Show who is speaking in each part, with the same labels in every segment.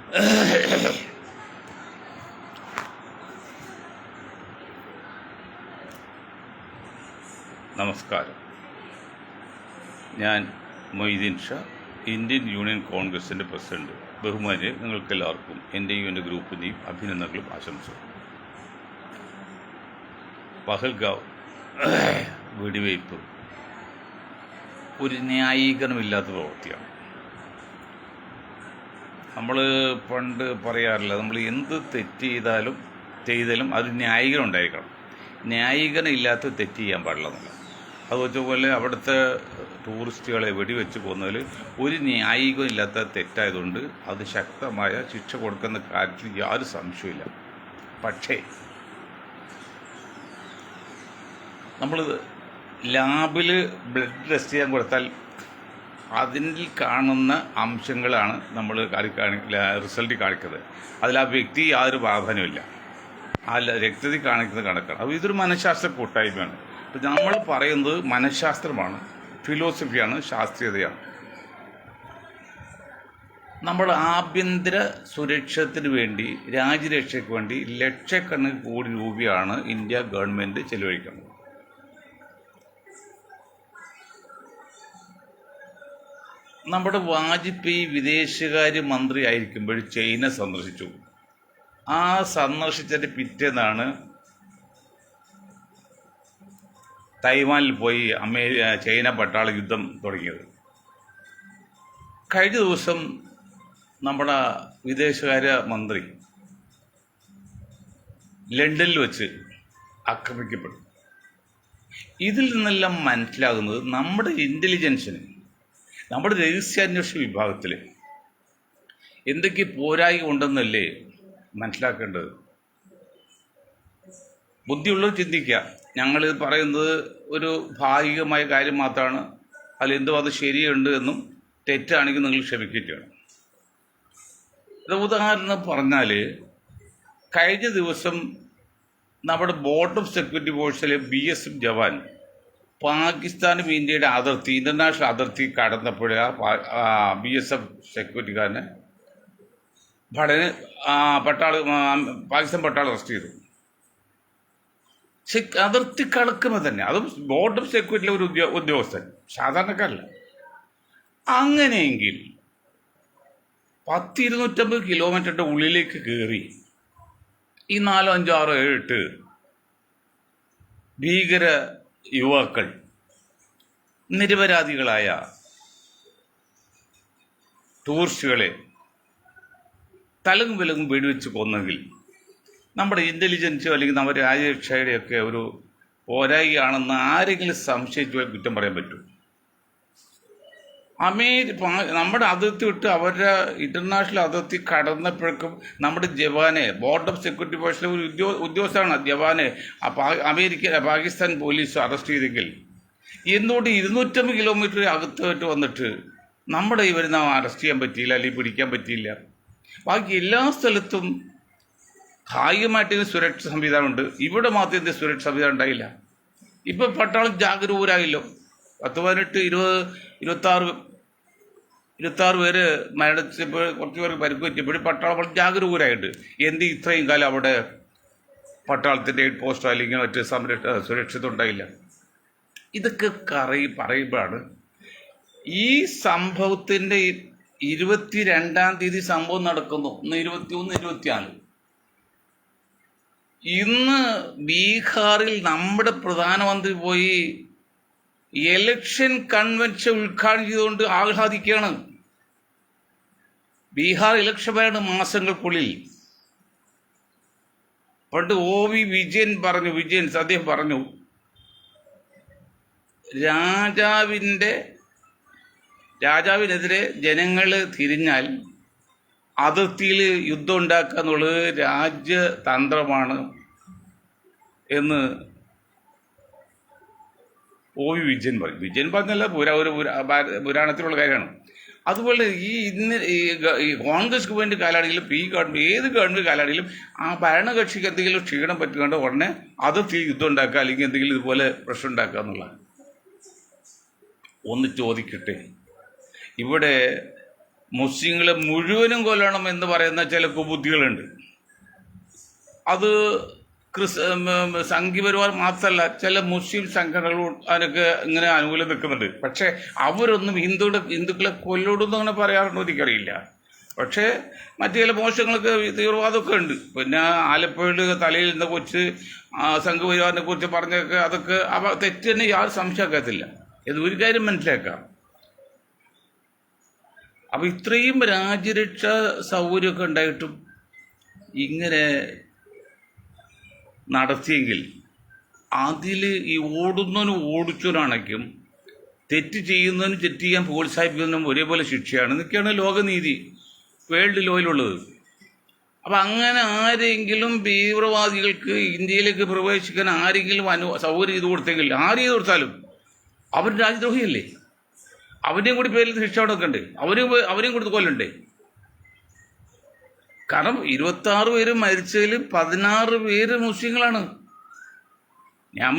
Speaker 1: നമസ്കാരം. ഞാൻ Moideen Shah, Indian union കോൺഗ്രസിൻ്റെ പ്രസിഡന്റ്. ബഹുമാന്യരെ, നിങ്ങൾക്കെല്ലാവർക്കും എൻ്റെയും എൻ്റെ ഗ്രൂപ്പിൻ്റെയും അഭിനന്ദനങ്ങളും ആശംസകളും. പഹൽഗാവ് വെടിവയ്പ് ഒരു ന്യായീകരണമില്ലാത്ത പ്രവൃത്തിയാണ്. നമ്മൾ പണ്ട് പറയാറില്ല, നമ്മൾ എന്ത് തെറ്റ് ചെയ്താലും അത് ന്യായീകരണം ഉണ്ടായിരിക്കണം. ന്യായീകരണം ഇല്ലാത്ത തെറ്റ് ചെയ്യാൻ പാടില്ല എന്നല്ല. അതുപോലെ അവിടുത്തെ ടൂറിസ്റ്റുകളെ വെടിവെച്ച് പോകുന്നതിൽ ഒരു ന്യായീകരണം ഇല്ലാത്ത തെറ്റായതുകൊണ്ട് അത് ശക്തമായ ശിക്ഷ കൊടുക്കുന്ന കാര്യത്തിൽ യാതൊരു സംശയമില്ല. പക്ഷേ നമ്മൾ ലാബിൽ ബ്ലഡ് ടെസ്റ്റ് ചെയ്യാൻ കൊടുത്താൽ അതിൽ കാണുന്ന അംശങ്ങളാണ് നമ്മൾ റിസൾട്ട് കാണിക്കുന്നത്. അതിൽ ആ വ്യക്തി യാതൊരു പ്രാധാന്യമില്ല. ആ രക്തത്തിൽ കാണിക്കുന്നത് കണക്കാണ്. അപ്പോൾ ഇതൊരു മനഃശാസ്ത്ര കൂട്ടായ്മയാണ്. ഇപ്പം നമ്മൾ പറയുന്നത് മനഃശാസ്ത്രമാണ്, ഫിലോസഫിയാണ്, ശാസ്ത്രീയതയാണ്. നമ്മുടെ ആഭ്യന്തര സുരക്ഷത്തിന് വേണ്ടി, രാജ്യരക്ഷയ്ക്ക് വേണ്ടി ലക്ഷക്കണക്കിന് കോടി രൂപയാണ് ഇന്ത്യ ഗവൺമെൻറ് ചെലവഴിക്കുന്നത്. നമ്മുടെ വാജ്പേയി വിദേശകാര്യ മന്ത്രി ആയിരിക്കുമ്പോൾ ചൈന സന്ദർശിച്ചു. ആ സന്ദർശിച്ചതിൻ്റെ പിറ്റേന്നാണ് തൈവാനിൽ പോയി ചൈന പട്ടാള യുദ്ധം തുടങ്ങിയത്. കഴിഞ്ഞ ദിവസം നമ്മുടെ വിദേശകാര്യ മന്ത്രി ലണ്ടനിൽ വെച്ച് ആക്രമിക്കപ്പെട്ടു. ഇതിൽ നിന്നെല്ലാം മനസ്സിലാകുന്നത് നമ്മുടെ ഇൻ്റലിജൻസിന്, നമ്മുടെ രഹസ്യാന്വേഷണ വിഭാഗത്തിൽ എന്തൊക്കെ പോരായ്മ ഉണ്ടെന്നല്ലേ മനസ്സിലാക്കേണ്ടത്. ബുദ്ധിയുള്ളവർ ചിന്തിക്കുക. ഞങ്ങളിത് പറയുന്നത് ഒരു ഭാഗികമായ കാര്യം മാത്രമാണ്. അതിലെന്തോ അത് ശരിയുണ്ട് എന്നും തെറ്റാണെങ്കിൽ നിങ്ങൾ ക്ഷമിക്കുകയാണ്. ഉദാഹരണം പറഞ്ഞാൽ, കഴിഞ്ഞ ദിവസം നമ്മുടെ ബോർഡ് ഓഫ് സെക്യൂരിറ്റി ഫോഴ്സിലെ BSF ജവാൻ പാകിസ്ഥാനും ഇന്ത്യയുടെ അതിർത്തി, ഇൻ്റർനാഷണൽ അതിർത്തി കടന്നപ്പോൾ ആ BSF സെക്യൂരിറ്റിക്കാരനെ പാകിസ്ഥാൻ പട്ടാളം അറസ്റ്റ് ചെയ്തു. അതിർത്തി കടക്കുമ്പോൾ തന്നെ, അതും ബോർഡ് ഓഫ് സെക്യൂരിറ്റിയിലെ ഒരു ഉദ്യോഗസ്ഥൻ, സാധാരണക്കാരല്ല. അങ്ങനെയെങ്കിൽ 250 കിലോമീറ്ററിൻ്റെ ഉള്ളിലേക്ക് കയറി ഈ 4, 5, 6, 7, 8 ഭീകര യുവാക്കൾ, നിരപരാധികളായ ടൂറിസ്റ്റുകളെ തലങ്ങും വിലങ്ങും വെടിവെച്ച് കൊന്നെങ്കിൽ നമ്മുടെ ഇൻ്റലിജൻസോ അല്ലെങ്കിൽ നമ്മുടെ രാജ്യരക്ഷയുടെയൊക്കെ ഒരു പോരായികയാണെന്ന് ആരെങ്കിലും സംശയിച്ചു കുറ്റം പറയാൻ പറ്റും? നമ്മുടെ അതിർത്തി വിട്ട് അവരുടെ ഇൻ്റർനാഷണൽ അതിർത്തി കടന്നപ്പോഴേക്കും നമ്മുടെ ജവാനെ, ബോർഡ് ഓഫ് സെക്യൂരിറ്റി ഫോഴ്സിലെ ഒരു ഉദ്യോഗസ്ഥനാണ് ജവാനെ പാകിസ്ഥാൻ പോലീസ് അറസ്റ്റ് ചെയ്തെങ്കിൽ എന്തുകൊണ്ട് 250 കിലോമീറ്റർ അകത്തോട്ട് വന്നിട്ട് നമ്മുടെ ഇവരെ അറസ്റ്റ് ചെയ്യാൻ പറ്റിയില്ല, അല്ലെങ്കിൽ പിടിക്കാൻ പറ്റിയില്ല? ബാക്കി എല്ലാ സ്ഥലത്തും കായികമായിട്ട് സുരക്ഷ സംവിധാനമുണ്ട്. ഇവിടെ മാത്രം എന്ത് സുരക്ഷ സംവിധാനം ഉണ്ടായില്ല? ഇപ്പം പട്ടാളം ജാഗരൂകരായില്ലോ. 10, 18, 20, 26 പേര് മരണത്തിപ്പോൾ കുറച്ച് പേർക്ക് പരിക്ക് പറ്റിയപ്പോഴും പട്ടാളം ജാഗരൂകരായിട്ട് എന്ത് ഇത്രയും കാലം അവിടെ പട്ടാളത്തിൻ്റെ ഹെഡ് പോസ്റ്റോ അല്ലെങ്കിൽ മറ്റ് സുരക്ഷിതം ഉണ്ടായില്ല? ഇതൊക്കെ പറയുമ്പോഴാണ് ഈ സംഭവത്തിൻ്റെ 22-ാം തീയതി സംഭവം നടക്കുന്നു. ഇന്ന് 21, 24. ഇന്ന് ബീഹാറിൽ നമ്മുടെ പ്രധാനമന്ത്രി പോയി ഇലക്ഷൻ കൺവെൻഷൻ ഉദ്ഘാടനം ചെയ്തുകൊണ്ട് ആഹ്ലാദിക്കുകയാണ്. ബീഹാർ ഇലക്ഷൻ വരെയാണ് മാസങ്ങൾക്കുള്ളിൽ. പണ്ട് OV അദ്ദേഹം പറഞ്ഞു, രാജാവിനെതിരെ ജനങ്ങൾ തിരിഞ്ഞാൽ അതിർത്തിയിൽ യുദ്ധം ഉണ്ടാക്കുക എന്നുള്ളത് രാജ്യതന്ത്രമാണ് എന്ന് OV വിജയൻ പറഞ്ഞല്ല, പുരാണത്തിലുള്ള കാര്യമാണ്. അതുപോലെ ഈ കോൺഗ്രസ് ഗവൺമെൻറ് കാലാണെങ്കിലും ഈ ഗവൺമെൻറ്, ഏത് ഗവൺമെൻറ് കാലാണെങ്കിലും ആ ഭരണകക്ഷിക്ക് എന്തെങ്കിലും ക്ഷീണം പറ്റുകൊണ്ട് ഉടനെ അതിർത്തി യുദ്ധം ഉണ്ടാക്കുക അല്ലെങ്കിൽ എന്തെങ്കിലും ഇതുപോലെ പ്രശ്നം ഉണ്ടാക്കുക എന്നുള്ളതാണ്. ഒന്ന് ചോദിക്കട്ടെ, ഇവിടെ മുസ്ലിങ്ങളെ മുഴുവനും കൊല്ലണം എന്ന് പറയുന്ന ചില കുബുദ്ധികളുണ്ട്. അത് സംഘപരിവാർ മാത്രമല്ല, ചില മുസ്ലിം സംഘടനകളും അതിനൊക്കെ ഇങ്ങനെ അനുകൂലം നിൽക്കുന്നുണ്ട്. പക്ഷേ അവരൊന്നും ഹിന്ദുക്കളെ കൊല്ലോടുന്നു അങ്ങനെ പറയാറുണ്ടോ എനിക്കറിയില്ല. പക്ഷേ മറ്റു ചില മോശങ്ങളൊക്കെ തീവ്രവാദമൊക്കെ ഉണ്ട്. പിന്നെ ആലപ്പുഴയിൽ തലയിൽ നിന്ന് കൊച്ച് സംഘപരിവാറിനെ കുറിച്ച് പറഞ്ഞൊക്കെ അതൊക്കെ തെറ്റ് തന്നെ യാതൊരു സംശയമാക്കത്തില്ല. ഇത് ഒരു കാര്യം മനസ്സിലാക്കാം. അപ്പം ഇത്രയും രാജ്യരക്ഷാ സൗകര്യമൊക്കെ ഉണ്ടായിട്ടും ഇങ്ങനെ നടത്തിയെങ്കിൽ അതിൽ ഈ ഓടുന്നവനും ഓടിച്ചവനാണെങ്കിലും തെറ്റ് ചെയ്യുന്നതിനും തെറ്റ് ചെയ്യാൻ പ്രോത്സാഹിപ്പിക്കുന്നതിനും ഒരേപോലെ ശിക്ഷയാണ് എന്നൊക്കെയാണ് ലോകനീതി, വേൾഡ് ലോയിലുള്ളത്. അപ്പം അങ്ങനെ ആരെങ്കിലും തീവ്രവാദികൾക്ക് ഇന്ത്യയിലേക്ക് പ്രവേശിക്കാൻ ആരെങ്കിലും സൗകര്യം ചെയ്ത് കൊടുത്തെങ്കിൽ ആര് ചെയ്ത് കൊടുത്താലും അവർ രാജ്യദ്രോഹിയല്ലേ? അവരുടെയും കൂടി പേരിൽ ശിക്ഷ അവിടെ വെക്കണ്ടേ? അവരെയും കൊടുത്ത് കൊല്ലണ്ടേ? കാരണം 26 പേര് മരിച്ചതിൽ 16 പേര് മുസ്ലിങ്ങളാണ്. ഞാൻ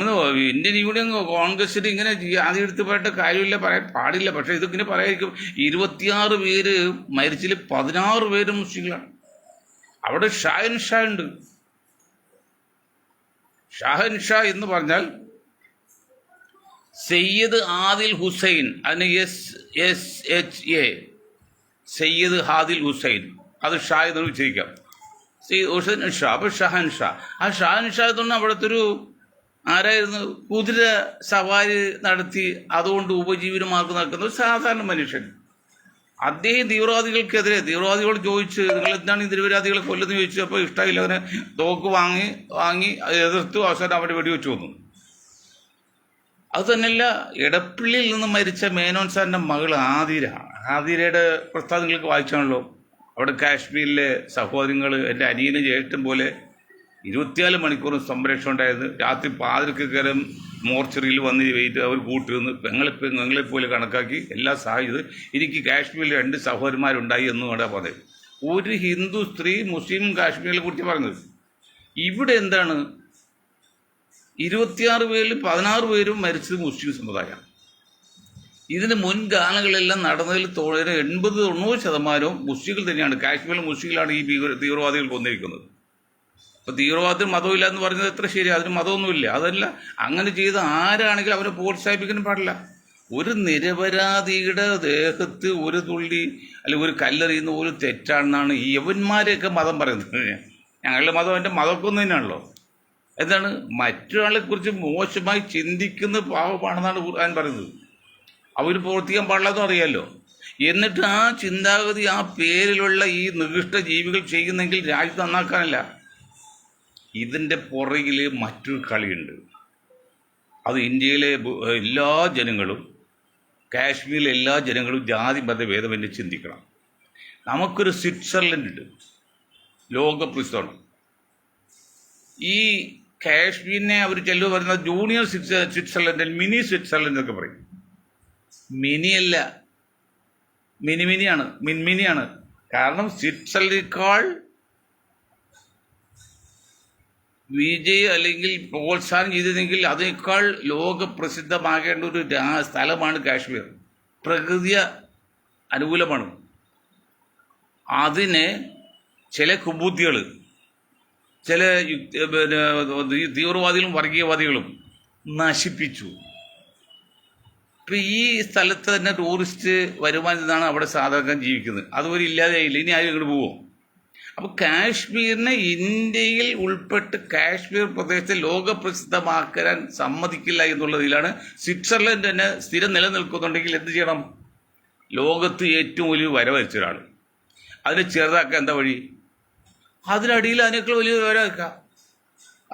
Speaker 1: ഇന്ത്യൻ യൂണിയൻ കോൺഗ്രസിൽ ഇങ്ങനെ ആദ്യം എടുത്ത് പോയിട്ട് കാര്യമില്ല, പറയാൻ പാടില്ല. പക്ഷേ ഇതിങ്ങനെ പറയായിരിക്കും. 26 പേര് മരിച്ചതിൽ 16 പേര് മുസ്ലിങ്ങളാണ്. അവിടെ ഷാഹൻഷാ ഉണ്ട്. ഷാഹൻഷാ എന്ന് പറഞ്ഞാൽ സയ്യിദ് ആദിൽ ഹുസൈൻ, അതിന് SHA, സയ്യിദ് ഹാദിൽ ഹുസൈൻ, അത് ഷാ എന്ന് വിളിച്ചിരിക്കാം. ഹുസൈൻ ഷാ. അപ്പോൾ ഷാഹൻഷാ, ആ ഷാഹൻഷാ എന്നുകൊണ്ട് അവിടുത്തെ ഒരു ആരായിരുന്നു, കുതിര സവാരി നടത്തി അതുകൊണ്ട് ഉപജീവനമാർക്ക് നടക്കുന്ന ഒരു സാധാരണ മനുഷ്യൻ. അദ്ദേഹം തീവ്രവാദികൾക്കെതിരെ, തീവ്രവാദികളോട് ചോദിച്ച് നിങ്ങൾ എന്താണ് ഈ നിരപരാധികളെ കൊല്ലുന്നത് ചോദിച്ചു. അപ്പോൾ ഇഷ്ടമില്ല, അവനെ തോക്ക് വാങ്ങി എതിർത്തു. അവസാനം അവരെ വെടിവെച്ച് വന്നു. അത് തന്നെയല്ല, എടപ്പള്ളിയിൽ നിന്ന് മരിച്ച മേനോൻ സാറിൻ്റെ മകൾ ആതിരയുടെ പ്രസ്താവന നിങ്ങൾക്ക് വായിച്ചാണല്ലോ. അവിടെ കാശ്മീരിലെ സഹോദരങ്ങൾ, എൻ്റെ അനിയന് ജ്യേഷ്ഠൻ പോലെ 24 മണിക്കൂറും സംരക്ഷണം ഉണ്ടായിരുന്നു. രാത്രി പാതിരക്കരം മോർച്ചറിയിൽ വന്ന് വെയിറ്റ് അവർ കൂട്ടുനിന്ന് പെങ്ങളെപ്പോലെ കണക്കാക്കി എല്ലാം സഹായിച്ചത്. എനിക്ക് കാശ്മീരിൽ 2 സഹോദരന്മാരുണ്ടായി എന്നും കൂടെ പറഞ്ഞത്. ഒരു ഹിന്ദു സ്ത്രീ മുസ്ലിം കാശ്മീരിനെ കുറിച്ച് പറഞ്ഞത്. ഇവിടെ എന്താണ്, 26 പേരിൽ 16 പേരും മരിച്ചത് മുസ്ലിം സമുദായമാണ്. ഇതിന് മുൻകാലങ്ങളെല്ലാം നടന്നതിൽ 80-90% മുസ്ലിങ്ങൾ തന്നെയാണ്. കാശ്മീരിലെ മുസ്ലിങ്ങളാണ് ഈ തീവ്രവാദികൾ കൊന്നിരിക്കുന്നത്. അപ്പോൾ തീവ്രവാദത്തിന് മതമില്ല എന്ന് പറഞ്ഞത് എത്ര ശരി, അതിന് മതമൊന്നുമില്ല. അതല്ല, അങ്ങനെ ചെയ്ത് ആരാണെങ്കിലും അവരെ പ്രോത്സാഹിപ്പിക്കാനും പാടില്ല. ഒരു നിരപരാധിയുടെ ദേഹത്ത് ഒരു തുള്ളി അല്ലെങ്കിൽ ഒരു കല്ലെറിയുന്ന ഒരു തെറ്റാണെന്നാണ് ഈ യവന്മാരെയൊക്കെ മതം പറയുന്നത്. ഞങ്ങളുടെ മതം എൻ്റെ മതമൊക്കെ ഒന്ന് തന്നെയാണല്ലോ. എന്താണ്, മറ്റൊരാളെ കുറിച്ച് മോശമായി ചിന്തിക്കുന്ന പാവമാണെന്നാണ് ഖുർആൻ പറയുന്നത്. അവർ പ്രവർത്തിക്കാൻ പാടില്ലെന്നും അറിയാമല്ലോ. എന്നിട്ട് ആ ചിന്താഗതി, ആ പേരിലുള്ള ഈ നികൃഷ്ട ജീവികൾ ചെയ്യുന്നെങ്കിൽ രാജ്യത്ത് നന്നാക്കാനല്ല. ഇതിൻ്റെ പുറകിൽ മറ്റൊരു കളിയുണ്ട്. അത് ഇന്ത്യയിലെ എല്ലാ ജനങ്ങളും, കാശ്മീരിലെ എല്ലാ ജനങ്ങളും ജാതി മത ഭേദമെന്ന് ചിന്തിക്കണം. നമുക്കൊരു സ്വിറ്റ്സർലൻഡ് ഉണ്ട്, ലോകപ്രസിദ്ധമാണ്. ഈ കാശ്മീരിനെ അവർ ചെല്ലു പറയുന്നത് ജൂനിയർ സ്വിറ്റ്സർലൻഡ്, മിനി സ്വിറ്റ്സർലൻഡ് എന്നൊക്കെ പറയും. മിനിയല്ല, മിനിയാണ്. കാരണം സ്വിറ്റ്സർലൻഡിനേക്കാൾ വിജയ് അല്ലെങ്കിൽ പ്രോത്സാഹനം ചെയ്തിരുന്നെങ്കിൽ അതിനേക്കാൾ ലോകപ്രസിദ്ധമാകേണ്ട ഒരു സ്ഥലമാണ് കാശ്മീർ. പ്രകൃതി അനുകൂലമാണ്. അതിനെ ചില കുബുദ്ധികൾ, ചില തീവ്രവാദികളും വർഗീയവാദികളും നശിപ്പിച്ചു. ഇപ്പം ഈ സ്ഥലത്ത് തന്നെ ടൂറിസ്റ്റ് വരുമാനം നിന്നാണ് അവിടെ സാധാരണ ജീവിക്കുന്നത്. അതുപോലെ ഇല്ലാതെയായില്ല, ഇനി ആരും ഇങ്ങോട്ട് പോവുമോ? അപ്പോൾ കാശ്മീരിനെ ഇന്ത്യയിൽ ഉൾപ്പെട്ട് കാശ്മീർ പ്രദേശത്തെ ലോകപ്രസിദ്ധമാക്കാൻ സമ്മതിക്കില്ല എന്നുള്ളതിലാണ് സ്വിറ്റ്സർലൻഡ് തന്നെ സ്ഥിരം നിലനിൽക്കുന്നുണ്ടെങ്കിൽ എന്ത് ചെയ്യണം? ലോകത്ത് ഏറ്റവും വലിയ വരവരച്ച ഒരാൾ, അതിനെ ചെറുതാക്കാൻ എന്താ വഴി? അതിനടിയിൽ അതിനേക്കാൾ വലിയ വരവെക്കാം.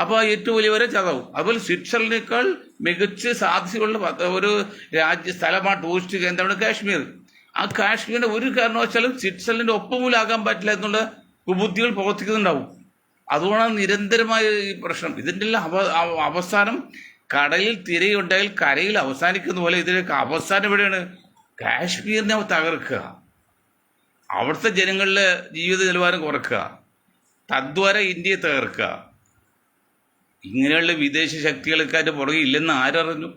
Speaker 1: അപ്പോൾ ആ ഏറ്റവും വലിയ വരെ ചെറുതാവും. അതുപോലെ സ്വിറ്റ്സർലൻഡിനേക്കാൾ മികച്ച സാധ്യതയുള്ള ഒരു സ്ഥലമാണ്, ടൂറിസ്റ്റ് കേന്ദ്രമാണ് കാശ്മീർ. ആ കാശ്മീരിൻ്റെ ഒരു കാരണവശാലും സ്വിറ്റ്സർലൻഡ് ഒപ്പമൂലാകാൻ പറ്റില്ല എന്നുള്ള കുബുദ്ധികൾ പ്രവർത്തിക്കുന്നുണ്ടാവും. അതുകൊണ്ടാണ് നിരന്തരമായ ഈ പ്രശ്നം. ഇതിൻ്റെ എല്ലാം അവസാനം കടലിൽ തിരയുണ്ടായാൽ കരയിൽ അവസാനിക്കുന്ന പോലെ ഇതിലേക്ക് അവസാനം എവിടെയാണ്? കാശ്മീരിനെ തകർക്കുക, അവിടുത്തെ ജനങ്ങളുടെ ജീവിത നിലവാരം കുറയ്ക്കുക, തദ്വാര ഇന്ത്യയെ തകർക്കുക. ഇങ്ങനെയുള്ള വിദേശ ശക്തികളൊക്കെ അതിൻ്റെ പുറകെ ഇല്ലെന്ന് ആരറിഞ്ഞു?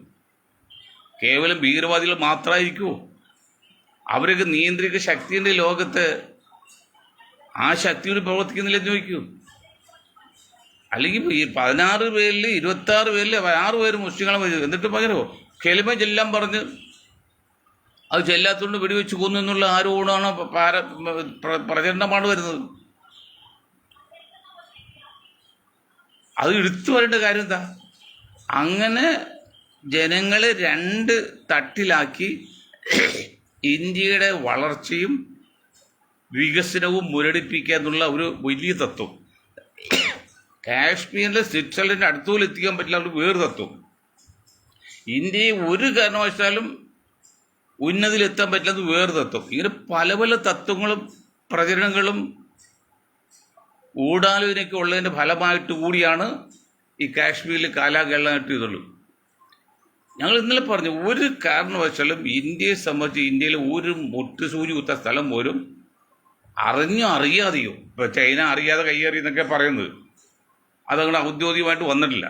Speaker 1: കേവലം ഭീകരവാദികൾ മാത്രമായിരിക്കുമോ? അവരൊക്കെ നിയന്ത്രിക്കുന്ന ശക്തിയുടെ ലോകത്ത് ആ ശക്തിയോട് പ്രവർത്തിക്കുന്നില്ലെന്ന് ചോദിക്കൂ. അല്ലെങ്കിൽ ഈ 16 പേരിൽ 26 പേരിൽ 6 പേര് മുസ്ലിങ്ങളെ മതി. എന്നിട്ട് പകരമോ കെലിമ ചെല്ലാൻ പറഞ്ഞ് അത് ചെല്ലാത്തതുകൊണ്ട് വെടിവെച്ച് കൊന്നു എന്നുള്ള ആരോപണമാണ് പ്രചരണമാണ് വരുന്നത്. അത് എടുത്തു വരേണ്ട കാര്യം എന്താ? അങ്ങനെ ജനങ്ങളെ 2 തട്ടിലാക്കി ഇന്ത്യയുടെ വളർച്ചയും വികസനവും മുരടിപ്പിക്കുക എന്നുള്ള ഒരു വലിയ തത്വം. കാശ്മീരിലെ സ്വിറ്റ്സർലൻഡിൻ്റെ അടുത്തുപോലും എത്തിക്കാൻ പറ്റില്ല, ഒരു വേറെ തത്വം. ഇന്ത്യയെ ഒരു കാരണവശാലും ഉന്നതിയിലെത്താൻ പറ്റില്ലാത്ത വേറെ തത്വം. ഇങ്ങനെ പല പല തത്വങ്ങളും പ്രചരണങ്ങളും ഊടാലോചനയൊക്കെ ഉള്ളതിൻ്റെ ഫലമായിട്ട് കൂടിയാണ് ഈ കാശ്മീരിൽ കാലാകേളമായിട്ട് ഇതുള്ളൂ. ഞങ്ങൾ ഇന്നലെ പറഞ്ഞു, ഒരു കാരണവശാലും ഇന്ത്യയെ സംബന്ധിച്ച് ഇന്ത്യയിൽ ഒരു മുട്ടുസൂചി കുത്ത സ്ഥലം പോലും അറിഞ്ഞോ അറിയാതെയോ, ഇപ്പോൾ ചൈന അറിയാതെ കയ്യേറി എന്നൊക്കെ പറയുന്നത്, അതങ്ങനെ ഔദ്യോഗികമായിട്ട് വന്നിട്ടില്ല.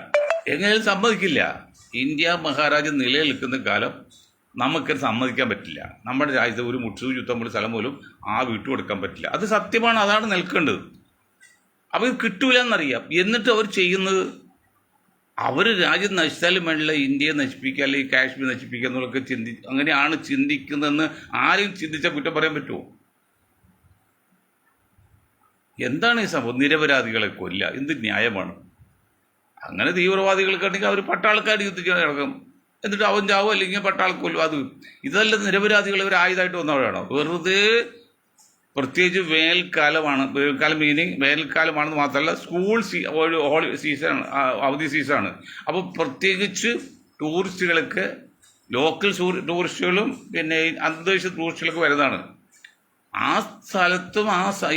Speaker 1: എങ്ങനെയും സമ്മതിക്കില്ല. ഇന്ത്യ മഹാരാജ്യം നിലനിൽക്കുന്ന കാലം നമുക്കത് സമ്മതിക്കാൻ പറ്റില്ല. നമ്മുടെ രാജ്യത്ത് ഒരു മുട്ടുസൂചി കുത്താൻ പോലും സ്ഥലം പോലും ആ വിട്ടുകൊടുക്കാൻ പറ്റില്ല. അത് സത്യമാണ്, അതാണ് നിൽക്കേണ്ടത്. അപ്പോൾ ഇത് കിട്ടൂല എന്നറിയാം. എന്നിട്ട് അവർ ചെയ്യുന്നത്, അവർ രാജ്യം നശിച്ചാലും വേണ്ടില്ല ഇന്ത്യയെ നശിപ്പിക്കുക അല്ലെങ്കിൽ കാശ്മീർ നശിപ്പിക്കുക എന്നുള്ളതൊക്കെ അങ്ങനെയാണ് ചിന്തിക്കുന്നതെന്ന് ആരെയും ചിന്തിച്ചാൽ കുറ്റം പറയാൻ പറ്റുമോ? എന്താണ് ഈ സംഭവം? നിരപരാധികളെ കൊല്ല, എന്ത് ന്യായമാണ്? അങ്ങനെ തീവ്രവാദികൾക്കാണെങ്കിൽ അവർ പട്ടാളക്കാർ യുദ്ധിക്കാൻ കിടക്കും, എന്നിട്ട് അവൻ ചാവും അല്ലെങ്കിൽ പട്ടാൾക്ക് കൊല്ലും. ഇതല്ല നിരപരാധികൾ ഇവർ ആയുധമായിട്ട് വന്നവരാണോ? വെറുതെ, പ്രത്യേകിച്ച് വേനൽക്കാലമാണ്. വേനൽക്കാലം മീനിങ് വേനൽക്കാലമാണെന്ന് മാത്രമല്ല, സ്കൂൾ സീസൺ, അവധി സീസണാണ്. അപ്പോൾ പ്രത്യേകിച്ച് ടൂറിസ്റ്റുകൾക്ക്, ലോക്കൽ ടൂറിസ്റ്റുകളും പിന്നെ അന്തർദേശീയ ടൂറിസ്റ്റുകളൊക്കെ വരുന്നതാണ്. ആ സ്ഥലത്തും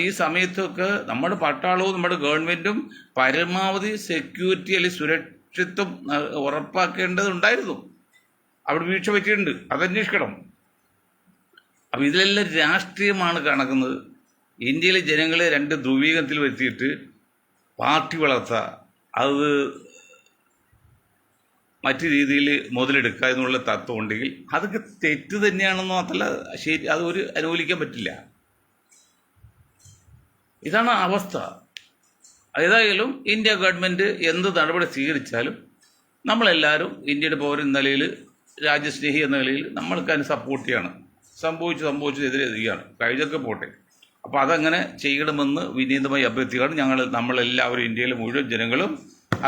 Speaker 1: ഈ സമയത്തൊക്കെ നമ്മുടെ പട്ടാളവും നമ്മുടെ ഗവൺമെൻറ്റും പരമാവധി സെക്യൂരിറ്റി അല്ലെങ്കിൽ സുരക്ഷിത്വം ഉറപ്പാക്കേണ്ടതുണ്ടായിരുന്നു. അവിടെ വീഴ്ച പറ്റിയിട്ടുണ്ട്, അതന്വേഷിക്കണം. അപ്പോൾ ഇതിലെല്ലാം രാഷ്ട്രീയമാണ് കണക്കുന്നത്. ഇന്ത്യയിലെ ജനങ്ങളെ 2 ധ്രുവീകരണത്തിൽ വരുത്തിയിട്ട് പാർട്ടി വളർത്തുക, അത് മറ്റു രീതിയിൽ മുതലെടുക്കുക എന്നുള്ള തത്വം ഉണ്ടെങ്കിൽ അതൊക്കെ തെറ്റ് തന്നെയാണെന്ന് മാത്രമല്ല ശരി, അത് അനുകൂലിക്കാൻ പറ്റില്ല. ഇതാണ് അവസ്ഥ. ഏതായാലും ഇന്ത്യ ഗവൺമെൻറ് എന്ത് നടപടി സ്വീകരിച്ചാലും നമ്മളെല്ലാവരും ഇന്ത്യയുടെ പൗരൻ എന്ന നിലയിൽ, രാജ്യസ്നേഹി എന്ന നിലയിൽ നമ്മൾക്ക് അതിന് സപ്പോർട്ട് ചെയ്യാണ്. സംഭവിച്ചതെതിരെ എതിരെയാണ്, കഴിഞ്ഞൊക്കെ പോട്ടെ. അപ്പോൾ അതങ്ങനെ ചെയ്യണമെന്ന് വിനീതമായി അഭ്യർത്ഥിക്കുകയാണ്. നമ്മളെല്ലാവരും, ഇന്ത്യയിലെ മുഴുവൻ ജനങ്ങളും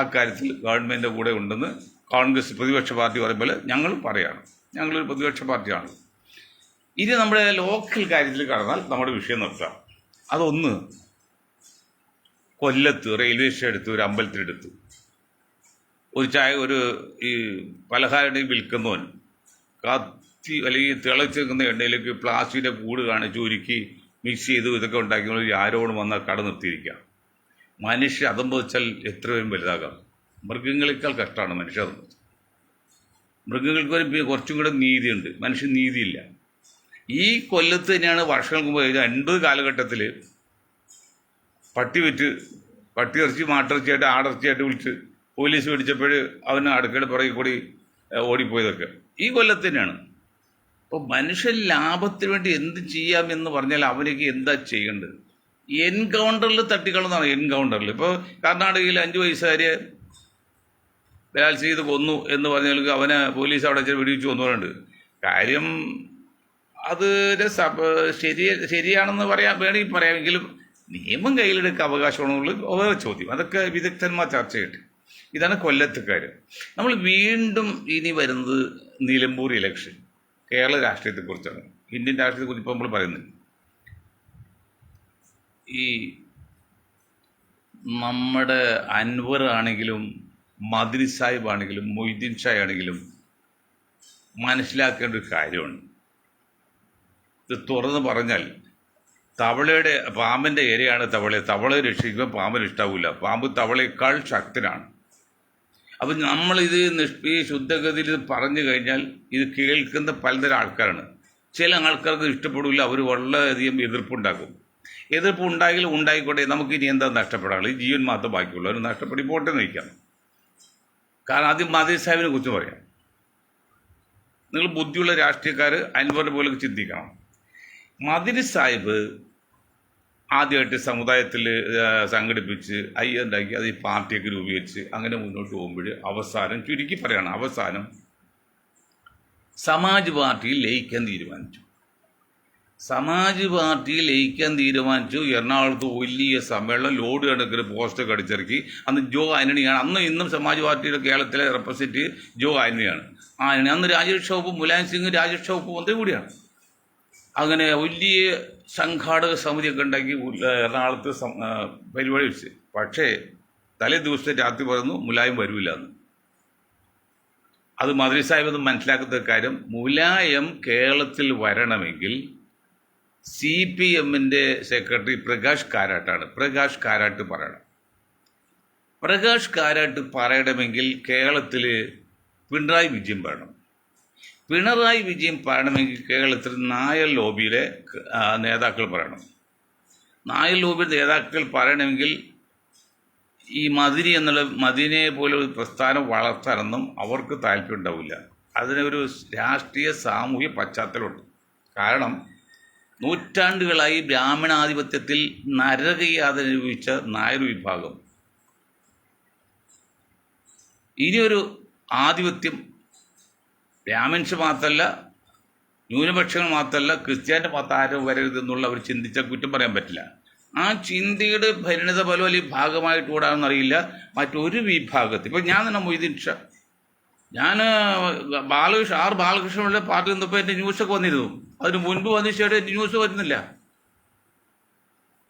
Speaker 1: അക്കാര്യത്തിൽ ഗവൺമെൻറ്റിൻ്റെ കൂടെ ഉണ്ടെന്ന് കോൺഗ്രസ് പ്രതിപക്ഷ പാർട്ടി പറയുമ്പോൾ ഞങ്ങളും പറയുകയാണ്. ഞങ്ങളൊരു പ്രതിപക്ഷ പാർട്ടിയാണ്. ഇനി നമ്മുടെ ലോക്കൽ കാര്യത്തിൽ കടന്നാൽ നമ്മുടെ വിഷയം നിർത്താം. അതൊന്ന്, കൊല്ലത്ത് റെയിൽവേ സ്റ്റേഷൻ എടുത്ത് ഒരു അമ്പലത്തിലെടുത്ത് ഒരു ഈ പലഹാരം വിൽക്കുന്നവൻ കത്തി അല്ലെങ്കിൽ തിളച്ച് നിൽക്കുന്ന എണ്ണയിലേക്ക് പ്ലാസ്റ്റിക്കിൻ്റെ കൂട് കാണിച്ച് ഉരുക്കി മിക്സ് ചെയ്ത് ഇതൊക്കെ ഉണ്ടാക്കി ആരോടും വന്നാൽ കട നിർത്തിയിരിക്കുക. മനുഷ്യ അതംബോധിച്ചാൽ എത്രയും വലുതാകാം. മൃഗങ്ങളെക്കാൾ കഷ്ടമാണ് മനുഷ്യ അതംബോധിച്ചത്. മൃഗങ്ങൾക്ക് കുറച്ചും കൂടെ നീതിയുണ്ട്, മനുഷ്യൻ നീതിയില്ല. ഈ കൊല്ലത്ത് തന്നെയാണ് വർഷങ്ങൾക്ക് മുമ്പ് 80 കാലഘട്ടത്തിൽ പട്ടി ഇറച്ചി മാട്ടിറച്ചിയായിട്ട് ആടിറച്ചിയായിട്ട് വിളിച്ച് പോലീസ് പിടിച്ചപ്പോൾ അവന് അടുക്കയുടെ പുറകെ കൂടി ഓടിപ്പോയതൊക്കെ ഈ കൊല്ലത്ത് തന്നെയാണ്. അപ്പോൾ മനുഷ്യൻ ലാഭത്തിന് വേണ്ടി എന്ത് ചെയ്യാമെന്ന് പറഞ്ഞാൽ അവനൊക്കെ എന്താ ചെയ്യേണ്ടത്? എൻകൗണ്ടറിൽ തട്ടിക്കളന്നാണ്. എൻകൗണ്ടറിൽ ഇപ്പോൾ കർണാടകയിൽ 5 വയസ്സുകാരെ ബലാത്സംഗം ചെയ്ത് കൊന്നു എന്ന് പറഞ്ഞാൽ അവനെ പോലീസ് അവിടെ വെടിവെച്ച് കൊന്നുകൊണ്ട് കാര്യം അത് ശരിയാണെന്ന് വേണമെങ്കിൽ പറയാമെങ്കിലും നിയമം കയ്യിലെടുക്കാൻ അവകാശമാണെന്നുള്ളത് വേറെ ചോദ്യം. അതൊക്കെ വിദഗ്ധന്മാർ ചർച്ച ചെയ്യട്ടെ. ഇതാണ് കൊല്ലത്തെ കാര്യം. നമ്മൾ വീണ്ടും ഇനി വരുന്നത് നിലമ്പൂർ ഇലക്ഷൻ, കേരള രാഷ്ട്രീയത്തെക്കുറിച്ചാണ്. ഇന്ത്യൻ രാഷ്ട്രീയത്തെക്കുറിച്ച് ഇപ്പോൾ നമ്മൾ പറയുന്നത് ഈ നമ്മുടെ അൻവർ ആണെങ്കിലും മദ്നി സാഹിബ് ആണെങ്കിലും മൊയ്തീൻ ഷാ ആണെങ്കിലും മനസ്സിലാക്കേണ്ട ഒരു കാര്യമുണ്ട്. ഇത് തുറന്ന് പറഞ്ഞാൽ പാമ്പിൻ്റെ ഇരയാണ് തവളയെ രക്ഷിക്കുമ്പോൾ പാമ്പിന് ഇഷ്ടാവില്ല. പാമ്പ് തവളയേക്കാൾ ശക്തനാണ്. അപ്പം നമ്മളിത് ഈ ശുദ്ധഗതിയിൽ പറഞ്ഞു കഴിഞ്ഞാൽ ഇത് കേൾക്കുന്ന പലതരം ആൾക്കാരാണ്. ചില ആൾക്കാർക്ക് ഇഷ്ടപ്പെടില്ല, അവർ വളരെയധികം എതിർപ്പുണ്ടാക്കും. എതിർപ്പുണ്ടായെങ്കിലും ഉണ്ടായിക്കോട്ടെ, നമുക്ക് ഇനി എന്താ നഷ്ടപ്പെടാനുള്ളത്? ഈ ജീവൻ മാത്രം ബാക്കിയുള്ളൂ, അവർ നഷ്ടപ്പെടി പോട്ടെ എന്ന് വയ്ക്കാം. കാരണം ആദ്യം മദ്നി സാഹിബിനെ കുറിച്ച് പറയാം. നിങ്ങൾ ബുദ്ധിയുള്ള രാഷ്ട്രീയക്കാർ അൻവറിനെ പോലെ ചിന്തിക്കണം. മദനി സാഹിബ് ആദ്യമായിട്ട് സമുദായത്തിൽ സംഘടിപ്പിച്ച് ഉണ്ടാക്കി അത് ഈ പാർട്ടിയൊക്കെ രൂപീകരിച്ച് അങ്ങനെ മുന്നോട്ട് പോകുമ്പോൾ അവസാനം ചുരുക്കി പറയാണ്, അവസാനം സമാജ് പാർട്ടിയിൽ ലയിക്കാൻ തീരുമാനിച്ചു. സമാജ് പാർട്ടിയിൽ ലയിക്കാൻ തീരുമാനിച്ചു. എറണാകുളത്ത് വലിയ സമ്മേളനം, ലോഡ് കണക്കിന് പോസ്റ്റൊക്കെ അടിച്ചിറക്കി. അന്ന് ജോ ആന്റണിയാണ്, അന്നും ഇന്നും സമാജ് പാർട്ടിയുടെ കേരളത്തിലെ റെപ്രസെൻറ്റേറ്റീവ് ജോ ആന്റണിയാണ്. അന്ന് രാജേഷ് ഷൗപ്പ്, മുലായം സിംഗ് രാജേഷ് ഷൗപ്പ് മന്ത്രി കൂടിയാണ്. അങ്ങനെ വലിയ സംഘാടക സമിതിയൊക്കെ ഉണ്ടാക്കി എറണാകുളത്ത് പരിപാടി വെച്ച്. പക്ഷേ തലേ ദിവസത്തെ രാത്രി പറഞ്ഞു മുലായം വരില്ല എന്ന്. അത് മദനി സാഹിബ് ഒന്നും മനസ്സിലാക്കുന്ന കാര്യം, മുലായം കേരളത്തിൽ വരണമെങ്കിൽ CPMൻ്റെ സെക്രട്ടറി പ്രകാശ് കാരാട്ടാണ്. പ്രകാശ് കാരാട്ട് പറയണം. പ്രകാശ് കാരാട്ട് പറയണമെങ്കിൽ കേരളത്തിൽ പിണറായി വിജയൻ പറയണം. പിണറായി വിജയൻ പറയണമെങ്കിൽ കേരളത്തിൽ നായർ ലോബിയിലെ നേതാക്കൾ പറയണം. നായർ ലോബിയുടെ നേതാക്കൾ പറയണമെങ്കിൽ ഈ മദീനയെ പോലെ ഒരു പ്രസ്ഥാനം വളർത്താനൊന്നും അവർക്ക് താല്പര്യം ഉണ്ടാവില്ല. അതിനൊരു രാഷ്ട്രീയ സാമൂഹ്യ പശ്ചാത്തലമുണ്ട്. കാരണം നൂറ്റാണ്ടുകളായി ബ്രാഹ്മണാധിപത്യത്തിൽ നരകയാതന അനുഭവിച്ച നായർ വിഭാഗം ഇനിയൊരു ആധിപത്യം ബ്രാഹ്മിൻസ് മാത്രമല്ല, ന്യൂനപക്ഷങ്ങൾ മാത്രമല്ല, ക്രിസ്ത്യാനി മാത്രം ആരും വരരുതെന്നുള്ള അവർ ചിന്തിച്ചാൽ കുറ്റം പറയാൻ പറ്റില്ല. ആ ചിന്തയുടെ പരിണിത ഫലം അല്ലെങ്കിൽ ഭാഗമായിട്ട് കൂടാണെന്നറിയില്ല മറ്റൊരു വിഭാഗത്തിൽ. ഇപ്പോൾ ഞാൻ തന്നെ മൊയ്തീൻ ഷാ, ഞാൻ ബാലകൃഷ്ണയുടെ പാർട്ടി നിന്നപ്പോൾ എൻ്റെ ന്യൂസൊക്കെ വന്നിരുന്നു. അതിന് മുൻപ് വന്നിട്ട് ന്യൂസ് വരുന്നില്ല.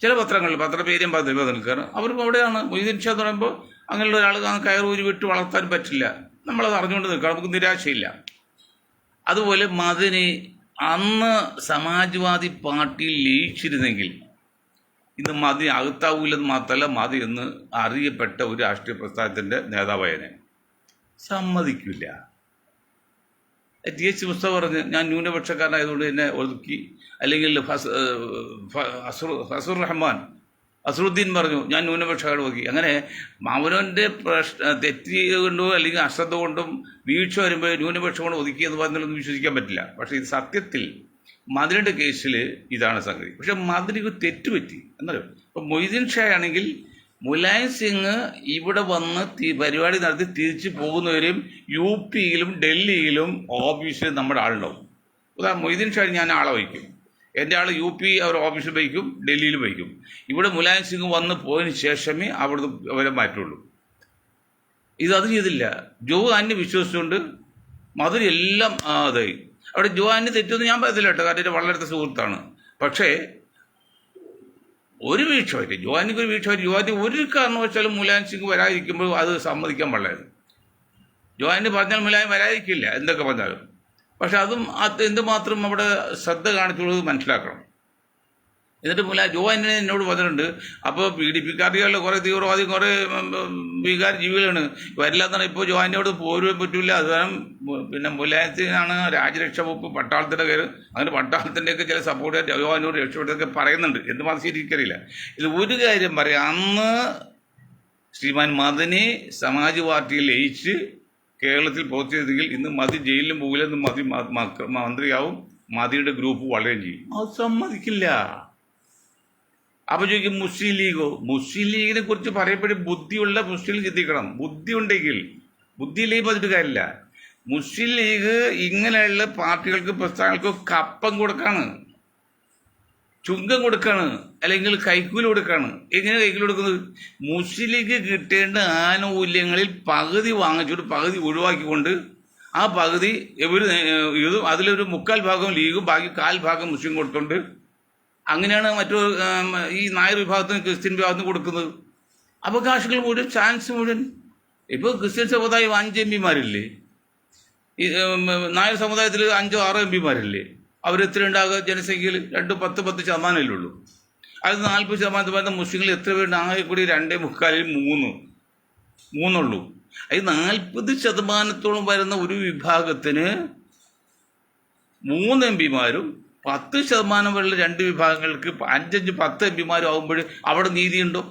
Speaker 1: ചില പത്രപേരും നിൽക്കുകയാണ്. അവർക്ക് അവിടെയാണ് മൊയ്തീൻ ഷാ എന്ന് പറയുമ്പോൾ അങ്ങനെയുള്ള ഒരാൾ കയർ ഊരി വിട്ട് വളർത്താൻ പറ്റില്ല. നമ്മളത് അറിഞ്ഞുകൊണ്ട് നിൽക്കണം, നമുക്ക് നിരാശയില്ല. അതുപോലെ മദനി അന്ന് സമാജ്വാദി പാർട്ടിയിൽ ലയിച്ചിരുന്നെങ്കിൽ ഇന്ന് മദനി അകത്താവൂലെന്ന് മാത്രമല്ല, മദനി എന്ന് അറിയപ്പെട്ട ഒരു രാഷ്ട്രീയ പ്രസ്ഥാനത്തിൻ്റെ നേതാവായനെ. സമ്മതിക്കില്ല. TH മുസ്തഫ പറഞ്ഞ് ഞാൻ ന്യൂനപക്ഷക്കാരനായതുകൊണ്ട് എന്നെ ഒതുക്കി, അല്ലെങ്കിൽ ഫസൂർ റഹ്മാൻ അസറുദ്ദീൻ പറഞ്ഞു ഞാൻ ന്യൂനപക്ഷക്കാരൻ ഒതുക്കി. അങ്ങനെ അവനവൻ്റെ തെറ്റ് കൊണ്ടോ അല്ലെങ്കിൽ അശ്രദ്ധ കൊണ്ടും വീഴ്ച വരുമ്പോൾ ന്യൂനപക്ഷം കൊണ്ട് ഒതുക്കി എന്ന് പറഞ്ഞാലൊന്നും വിശ്വസിക്കാൻ പറ്റില്ല. പക്ഷേ ഇത് സത്യത്തിൽ മദനിയുടെ കേസിൽ ഇതാണ് സംഗതി. പക്ഷെ മദനിക്ക് തെറ്റുപറ്റി എന്നല്ലോ. ഇപ്പം മൊയ്തീൻ ഷാ ആണെങ്കിൽ മുലായം സിംഗ് ഇവിടെ വന്ന് പരിപാടി നടത്തി തിരിച്ചു പോകുന്നവരെയും UPയിലും ഡൽഹിയിലും ഓഫീസിൽ നമ്മുടെ ആളുണ്ടാവും. ഉദാഹരണം മൊയ്തീൻ ഷാ ഞാൻ ആളെ വയ്ക്കും, എൻ്റെ ആൾ UP അവർ ഓഫീസിൽ വയ്ക്കും, ഡൽഹിയിൽ വയ്ക്കും. ഇവിടെ മുലായം സിംഗ് വന്ന് പോയതിന് ശേഷമേ അവിടുന്ന് അവരെ മാറ്റുള്ളൂ. അത് ചെയ്തില്ല. ജോ ആന്റണി വിശ്വസിച്ചുകൊണ്ട് മദനി എല്ലാം അതായി. അവിടെ ജോ ആന്റണി തെറ്റൊന്നും ഞാൻ പറയത്തില്ല കേട്ടോ, കാരണം എൻ്റെ വളരെ അടുത്ത സുഹൃത്താണ്. പക്ഷേ ഒരു വീഴ്ച പറ്റി, ജോ ആന്റണിക്ക് ഒരു വീഴ്ച പറ്റി. ജോ ആന്റണി ഒരു കാരണവശാലും മുലായം സിംഗ് വരാതിരിക്കുമ്പോൾ അത് സമ്മതിക്കാൻ പാടില്ലായിരുന്നു. ജോ ആന്റണി പറഞ്ഞാൽ മുലായം വരാതിരിക്കില്ല എന്തൊക്കെ പറഞ്ഞാലും. പക്ഷെ അതും എന്തുമാത്രം അവിടെ ശ്രദ്ധ കാണിച്ചുള്ളത് മനസ്സിലാക്കണം. എന്നിട്ട് ജോ ആന്റണി എന്നോട് പറഞ്ഞിട്ടുണ്ട്, അപ്പോൾ PDPക്കാരികളിൽ കുറേ തീവ്രവാദി കുറേ ഭീകാര ജീവികളാണ് വരില്ലാന്നാണ്. ഇപ്പോൾ ജോ ആന്റണിയോട് പോരുവാൻ പറ്റില്ല. അതുകാരണം പിന്നെ മുലായത്തിനാണ് രാജ്യരക്ഷാ വകുപ്പ് പട്ടാളത്തിൻ്റെ കയറി, അങ്ങനെ പട്ടാളത്തിൻ്റെയൊക്കെ ചില സപ്പോർട്ട് ജോ ആന്റണിയോട് രക്ഷപ്പെട്ടതൊക്കെ പറയുന്നുണ്ട്. എന്ത് മാത്രം ശരിക്കറിയില്ല. ഇത് ഒരു കാര്യം പറയാം, അന്ന് ശ്രീമാൻ മദനി സമാജ് പാർട്ടിയിൽ ലയിച്ച് കേരളത്തിൽ പ്രവർത്തിച്ചതെങ്കിൽ ഇന്ന് മദി ജയിലിലും പോകില്ല, ഇന്ന് മദി മന്ത്രിയാവും, മദിയുടെ ഗ്രൂപ്പ് വളരുകയും ചെയ്യും. അത് സമ്മതിക്കില്ല. അപ്പോൾ ചോദിക്കും മുസ്ലിം ലീഗോ? മുസ്ലിം ലീഗിനെ കുറിച്ച് പറയപ്പെടും ബുദ്ധിയുള്ള മുസ്ലിം ചിന്തിക്കണം. ബുദ്ധി ഉണ്ടെങ്കിൽ, ബുദ്ധിയിലേക്ക് പറഞ്ഞിട്ട് കാര്യമില്ല. മുസ്ലിം ലീഗ് ഇങ്ങനെയുള്ള പാർട്ടികൾക്ക് പ്രസ്ഥാനങ്ങൾക്ക് കപ്പം കൊടുക്കാണ്, ചുങ്കം കൊടുക്കാണ്, അല്ലെങ്കിൽ കൈക്കൂലി കൊടുക്കാണ്. എങ്ങനെ കൈക്കൂലി കൊടുക്കുന്നത്? മുസ്ലിം ലീഗ് കിട്ടേണ്ട ആനുകൂല്യങ്ങളിൽ പകുതി വാങ്ങിച്ചിട്ട് പകുതി ഒഴിവാക്കിക്കൊണ്ട് ആ പകുതി അതിലൊരു 3/4 ഭാഗം ലീഗും ബാക്കി 1/4 ഭാഗം മുസ്ലിം കൊടുത്തുകൊണ്ട് അങ്ങനെയാണ് ഈ നായർ വിഭാഗത്തിന് ക്രിസ്ത്യൻ വിഭാഗത്തിന് കൊടുക്കുന്നത്. അവകാശങ്ങൾ മുഴുവൻ, ചാൻസ് മുഴുവൻ. ഇപ്പോൾ ക്രിസ്ത്യൻ സമുദായം 5 MP ഈ നായർ സമുദായത്തിൽ 5-6 MP അവരെത്ര ഉണ്ടാകുക? ജനസംഖ്യയിൽ 10% ഉള്ളൂ. അത് 40% മുസ്ലിങ്ങൾ എത്ര പേരുണ്ട്? ആകെ കൂടി 2.75 3 അത് 40% വരുന്ന ഒരു വിഭാഗത്തിന് 3 MP 10% വരെയുള്ള 2 വിഭാഗങ്ങൾക്ക് 5-10 MP ആകുമ്പോൾ അവിടെ നീതിയുണ്ടോ?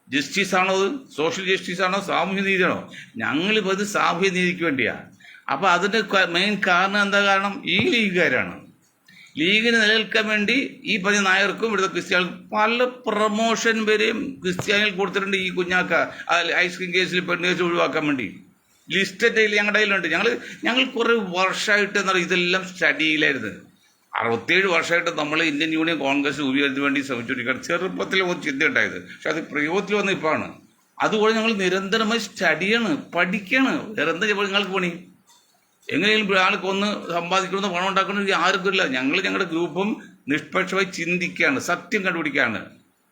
Speaker 1: ജസ്റ്റിസാണോ? അത് സോഷ്യൽ ജസ്റ്റിസാണോ? സാമൂഹ്യ നീതിയാണോ? ഞങ്ങളിപ്പോൾ അത് സാമൂഹ്യ നീതിക്ക് വേണ്ടിയാണ്. അപ്പോൾ അതിൻ്റെ മെയിൻ കാരണം എന്താ? കാരണം ഈ ലീഗുകാരാണ്. ലീഗിന് നിലനിൽക്കാൻ വേണ്ടി ഈ പറഞ്ഞ നായർക്കും ഇവിടുത്തെ ക്രിസ്ത്യാനികൾക്കും പല പ്രൊമോഷൻ വരെയും ക്രിസ്ത്യാനികൾ കൊടുത്തിട്ടുണ്ട്. ഈ കുഞ്ഞാക്ക ഐസ്ക്രീം കേസിൽ പെണ്ണ് കേസ് ഒഴിവാക്കാൻ വേണ്ടി ലിസ്റ്റ് ഞങ്ങളുടെ കയ്യിലുണ്ട്. ഞങ്ങൾ കുറേ വർഷമായിട്ട് എന്താ പറയുക ഇതെല്ലാം സ്റ്റഡിയിലായിരുന്നു. 67 വർഷമായിട്ട് നമ്മൾ ഇന്ത്യൻ യൂണിയൻ കോൺഗ്രസ് രൂപീകരണത്തിന് വേണ്ടി ശ്രമിച്ചുകൊണ്ടിരിക്കുകയാണ്. ചെറുപ്പത്തിൽ ഒരു ചിന്ത ഉണ്ടായത്, പക്ഷെ അത് പ്രയോഗത്തിൽ വന്ന ഇപ്പാണ്. അതുപോലെ ഞങ്ങൾ നിരന്തരമായി സ്റ്റഡിയാണ്, പഠിക്കുകയാണ്. വേറെ എന്താ നിങ്ങൾക്ക് പണി? എങ്ങനെയെങ്കിലും ആൾക്ക് ഒന്ന് സമ്പാദിക്കണമെന്ന് പണം ഉണ്ടാക്കണമെന്ന് ആർക്കും ഇല്ല. ഞങ്ങളുടെ ഗ്രൂപ്പും നിഷ്പക്ഷമായി ചിന്തിക്കുകയാണ്, സത്യം കണ്ടുപിടിക്കുകയാണ്,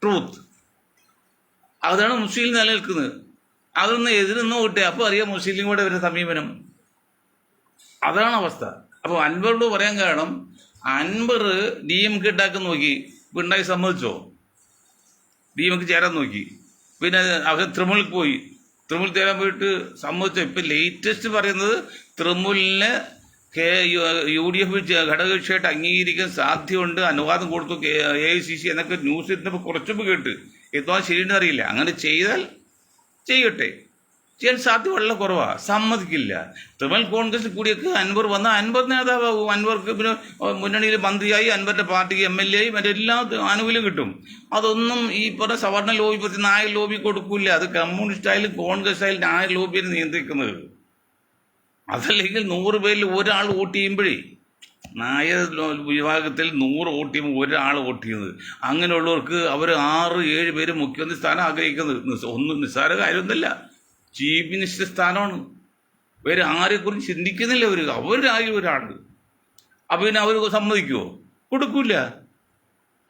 Speaker 1: ട്രൂത്ത്. അതാണ് മുസ്ലിം നിലനിൽക്കുന്നത്. അതൊന്ന് എതിരൊന്നും കിട്ടുക, അപ്പോൾ അറിയാം മുസ്ലിം ലീഗോടെ വരുന്ന സമീപനം. അതാണ് അവസ്ഥ. അപ്പോൾ അൻവറിനോട് പറയാൻ കാരണം, അൻവർ DMK ഉണ്ടാക്കാൻ നോക്കി, പിണറായി സമ്മതിച്ചോ? DMK ചേരാൻ നോക്കി, പിന്നെ അവർ തൃണമൂലിൽ പോയി, തൃണമൂൽ ചേരാൻ പോയിട്ട് സമ്മതിച്ചോ? ഇപ്പം ലേറ്റസ്റ്റ് പറയുന്നത് തൃണമൂലിനെ UDF ഘടകകക്ഷിയായിട്ട് അംഗീകരിക്കാൻ സാധ്യതയുണ്ട്, അനുവാദം കൊടുത്തു AICC എന്നൊക്കെ ന്യൂസ് ഇരുന്നപ്പോൾ കുറച്ചപ്പോൾ കേട്ട്. എത്തോളം ശരിയെന്ന് അറിയില്ല. അങ്ങനെ ചെയ്താൽ ചെയ്യട്ടെ, ചെയ്യാൻ സാധ്യത വളരെ കുറവാണ്, സമ്മതിക്കില്ല. തൃണമൂൽ കോൺഗ്രസ് കൂടിയൊക്കെ അൻവർ വന്നാൽ അൻവർ നേതാവാകും. അൻവർക്ക് പിന്നെ മുന്നണിയിൽ മന്ത്രിയായി, അൻവറിൻ്റെ പാർട്ടിക്ക് MLA ആയി, മറ്റെല്ലാ ആനുകൂല്യം കിട്ടും. അതൊന്നും ഈ പറഞ്ഞ സവർണ ലോബി, പ്രതി നായർ ലോബി കൊടുക്കില്ല. അത് കമ്മ്യൂണിസ്റ്റ് ആയാലും കോൺഗ്രസ് ആയാലും നായർ ലോബിയാണ് നിയന്ത്രിക്കുന്നത്. അതല്ലെങ്കിൽ 100 പേരിൽ ഒരാൾ വോട്ട് ചെയ്യുമ്പോഴേ, നായർ വിഭാഗത്തിൽ 100 വോട്ട് ചെയ്യുമ്പോൾ ഒരാൾ വോട്ട് ചെയ്യുന്നത്. അങ്ങനെയുള്ളവർക്ക് അവർ 6-7 പേര് മുഖ്യമന്ത്രി സ്ഥാനം ആഗ്രഹിക്കുന്നത് ഒന്നും നിസ്സാര കാര്യമൊന്നുമില്ല. ചീഫ് മിനിസ്റ്റർ സ്ഥാനമാണ്. വേറെ ആരെക്കുറിച്ച് ചിന്തിക്കുന്നില്ല അവരാരും ഒരാൾ. അപ്പം പിന്നെ അവർ സമ്മതിക്കുമോ? കൊടുക്കില്ല.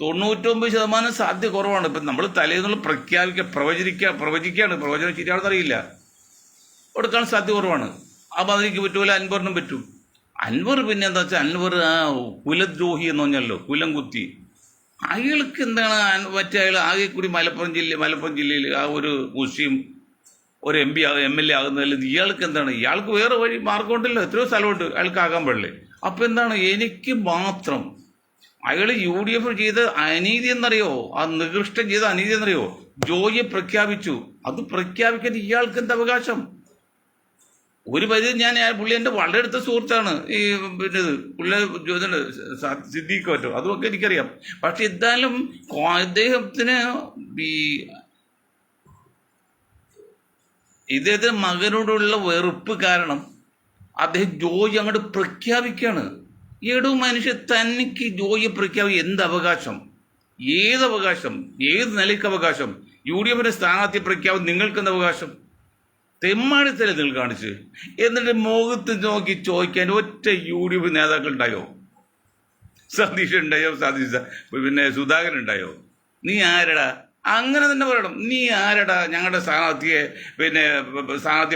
Speaker 1: 99% സാധ്യത കുറവാണ്. ഇപ്പം നമ്മൾ തലേന്നുള്ള പ്രവചിക്കുകയാണ്. പ്രവചനം ശരിയാണെന്ന് അറിയില്ല. കൊടുക്കാൻ സാധ്യത കുറവാണ്. അപ്പം അതെനിക്ക് പറ്റൂല, അൻവറിനും പറ്റും. അൻവർ പിന്നെ എന്താ വെച്ചാൽ, അൻവർ കുലദ്രോഹി എന്ന് പറഞ്ഞല്ലോ, കുലം കുത്തി. അയാൾക്ക് എന്താണ് മറ്റേ അയാൾ ആകെ കൂടി മലപ്പുറം ജില്ലയിൽ ആ ഒരു മുസ്ലിം ഒരു MLA ആകുന്നതിൽ ഇയാൾക്ക് എന്താണ്? ഇയാൾക്ക് വേറെ വഴി മാർഗമുണ്ടല്ലോ, എത്രയോ സ്ഥലമുണ്ട് അയാൾക്ക് ആകാൻ പാടില്ലേ. അപ്പം എന്താണ് എനിക്ക് മാത്രം? അയാൾ UDF ചെയ്ത അനീതി എന്നറിയോ? ആ നികൃഷ്ടം ചെയ്ത അനീതി എന്നറിയോ? ജോയിയെ പ്രഖ്യാപിച്ചു. അത് പ്രഖ്യാപിക്കാൻ ഇയാൾക്ക് എന്താ അവകാശം? ഒരു പരിധി പുള്ളി എൻ്റെ വളരെ അടുത്ത സുഹൃത്താണ്. ഈ പിന്നെ പുള്ളി സിദ്ദീഖ് പറ്റും, അതുമൊക്കെ എനിക്കറിയാം. പക്ഷെ എന്തായാലും അദ്ദേഹത്തിന് ഇദ്ദേഹത്തിന് മകനോടുള്ള വെറുപ്പ് കാരണം അദ്ദേഹം ജോയി അങ്ങോട്ട് പ്രഖ്യാപിക്കുകയാണ്. ഏടോ മനുഷ്യ, തനിക്ക് ജോയി പ്രഖ്യാപിക്കുക എന്ത് അവകാശം? ഏത് അവകാശം? ഏത് നിലയ്ക്ക് അവകാശം? UDFിൻ്റെ സ്ഥാനാർത്ഥി പ്രഖ്യാപനം നിങ്ങൾക്കെന്ത് അവകാശം? തെമ്മാടിത്തല്ലേ നിങ്ങൾ കാണിച്ച്? എന്നിട്ട് മുഖത്ത് നോക്കി ചോദിക്കാൻ ഒറ്റ UDF നേതാക്കൾ ഉണ്ടായോ? സതീഷ് ഉണ്ടായോ? പിന്നെ സുധാകരൻ ഉണ്ടായോ? നീ ആരടാ? അങ്ങനെ തന്നെ പറയണം. നീ ആരടാ ഞങ്ങളുടെ സ്ഥാനാർത്ഥിയെ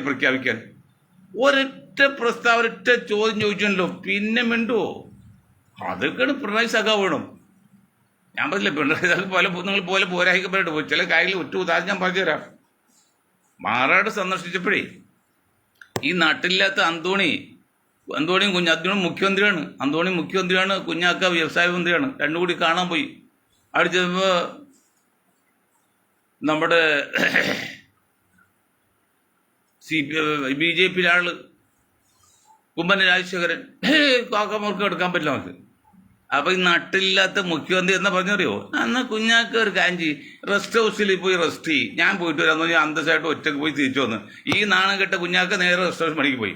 Speaker 1: പ്രഖ്യാപിക്കാൻ? ഒരൊറ്റ പ്രസ്താവന, ഒരൊറ്റ ചോദ്യം ചോദിച്ചല്ലോ, പിന്നെ മിണ്ടുവോ? അതൊക്കെയാണ് പിണറായി സഖാവ് വേണം. ഞാൻ പറഞ്ഞില്ല, പിണറായി സഖാവ് നിങ്ങൾ പോലെ പോരായിക്കപ്പെട്ട് പോയി. ചില കാര്യങ്ങൾ ഒറ്റ ഉദാഹരണം ഞാൻ പറഞ്ഞുതരാം. മാറാട് സന്ദർശിച്ചപ്പോഴേ ഈ നാട്ടിലില്ലാത്ത അന്തോണിയും മുഖ്യമന്ത്രിയാണ്. അന്തോണി മുഖ്യമന്ത്രിയാണ്, കുഞ്ഞാക്ക വ്യവസായ മന്ത്രിയാണ്. രണ്ടും കൂടി കാണാൻ പോയി. അവിടെ ചെന്നപ്പോൾ നമ്മുടെ BJP ആള് കുമ്മന രാജശേഖരൻ കാക്കമോർക്ക് എടുക്കാൻ പറ്റില്ല നമുക്ക്. അപ്പൊ ഈ നാട്ടിലില്ലാത്ത മുഖ്യമന്ത്രി എന്നാ പറഞ്ഞറിയോ? എന്നാൽ കുഞ്ഞാക്ക ഒരു കാഞ്ചി റെസ്റ്റ് ഹൗസിൽ പോയി റെസ്റ്റ് ചെയ്യും, ഞാൻ പോയിട്ട് വരാമെന്ന് പറഞ്ഞാൽ അന്തസ്സായിട്ട് ഒറ്റക്ക് പോയി തിരിച്ചു വന്ന്. ഈ നാണം കെട്ട കുഞ്ഞാക്ക നേരെ റെസ്റ്റ് ഹൗസ് പണിക്ക് പോയി.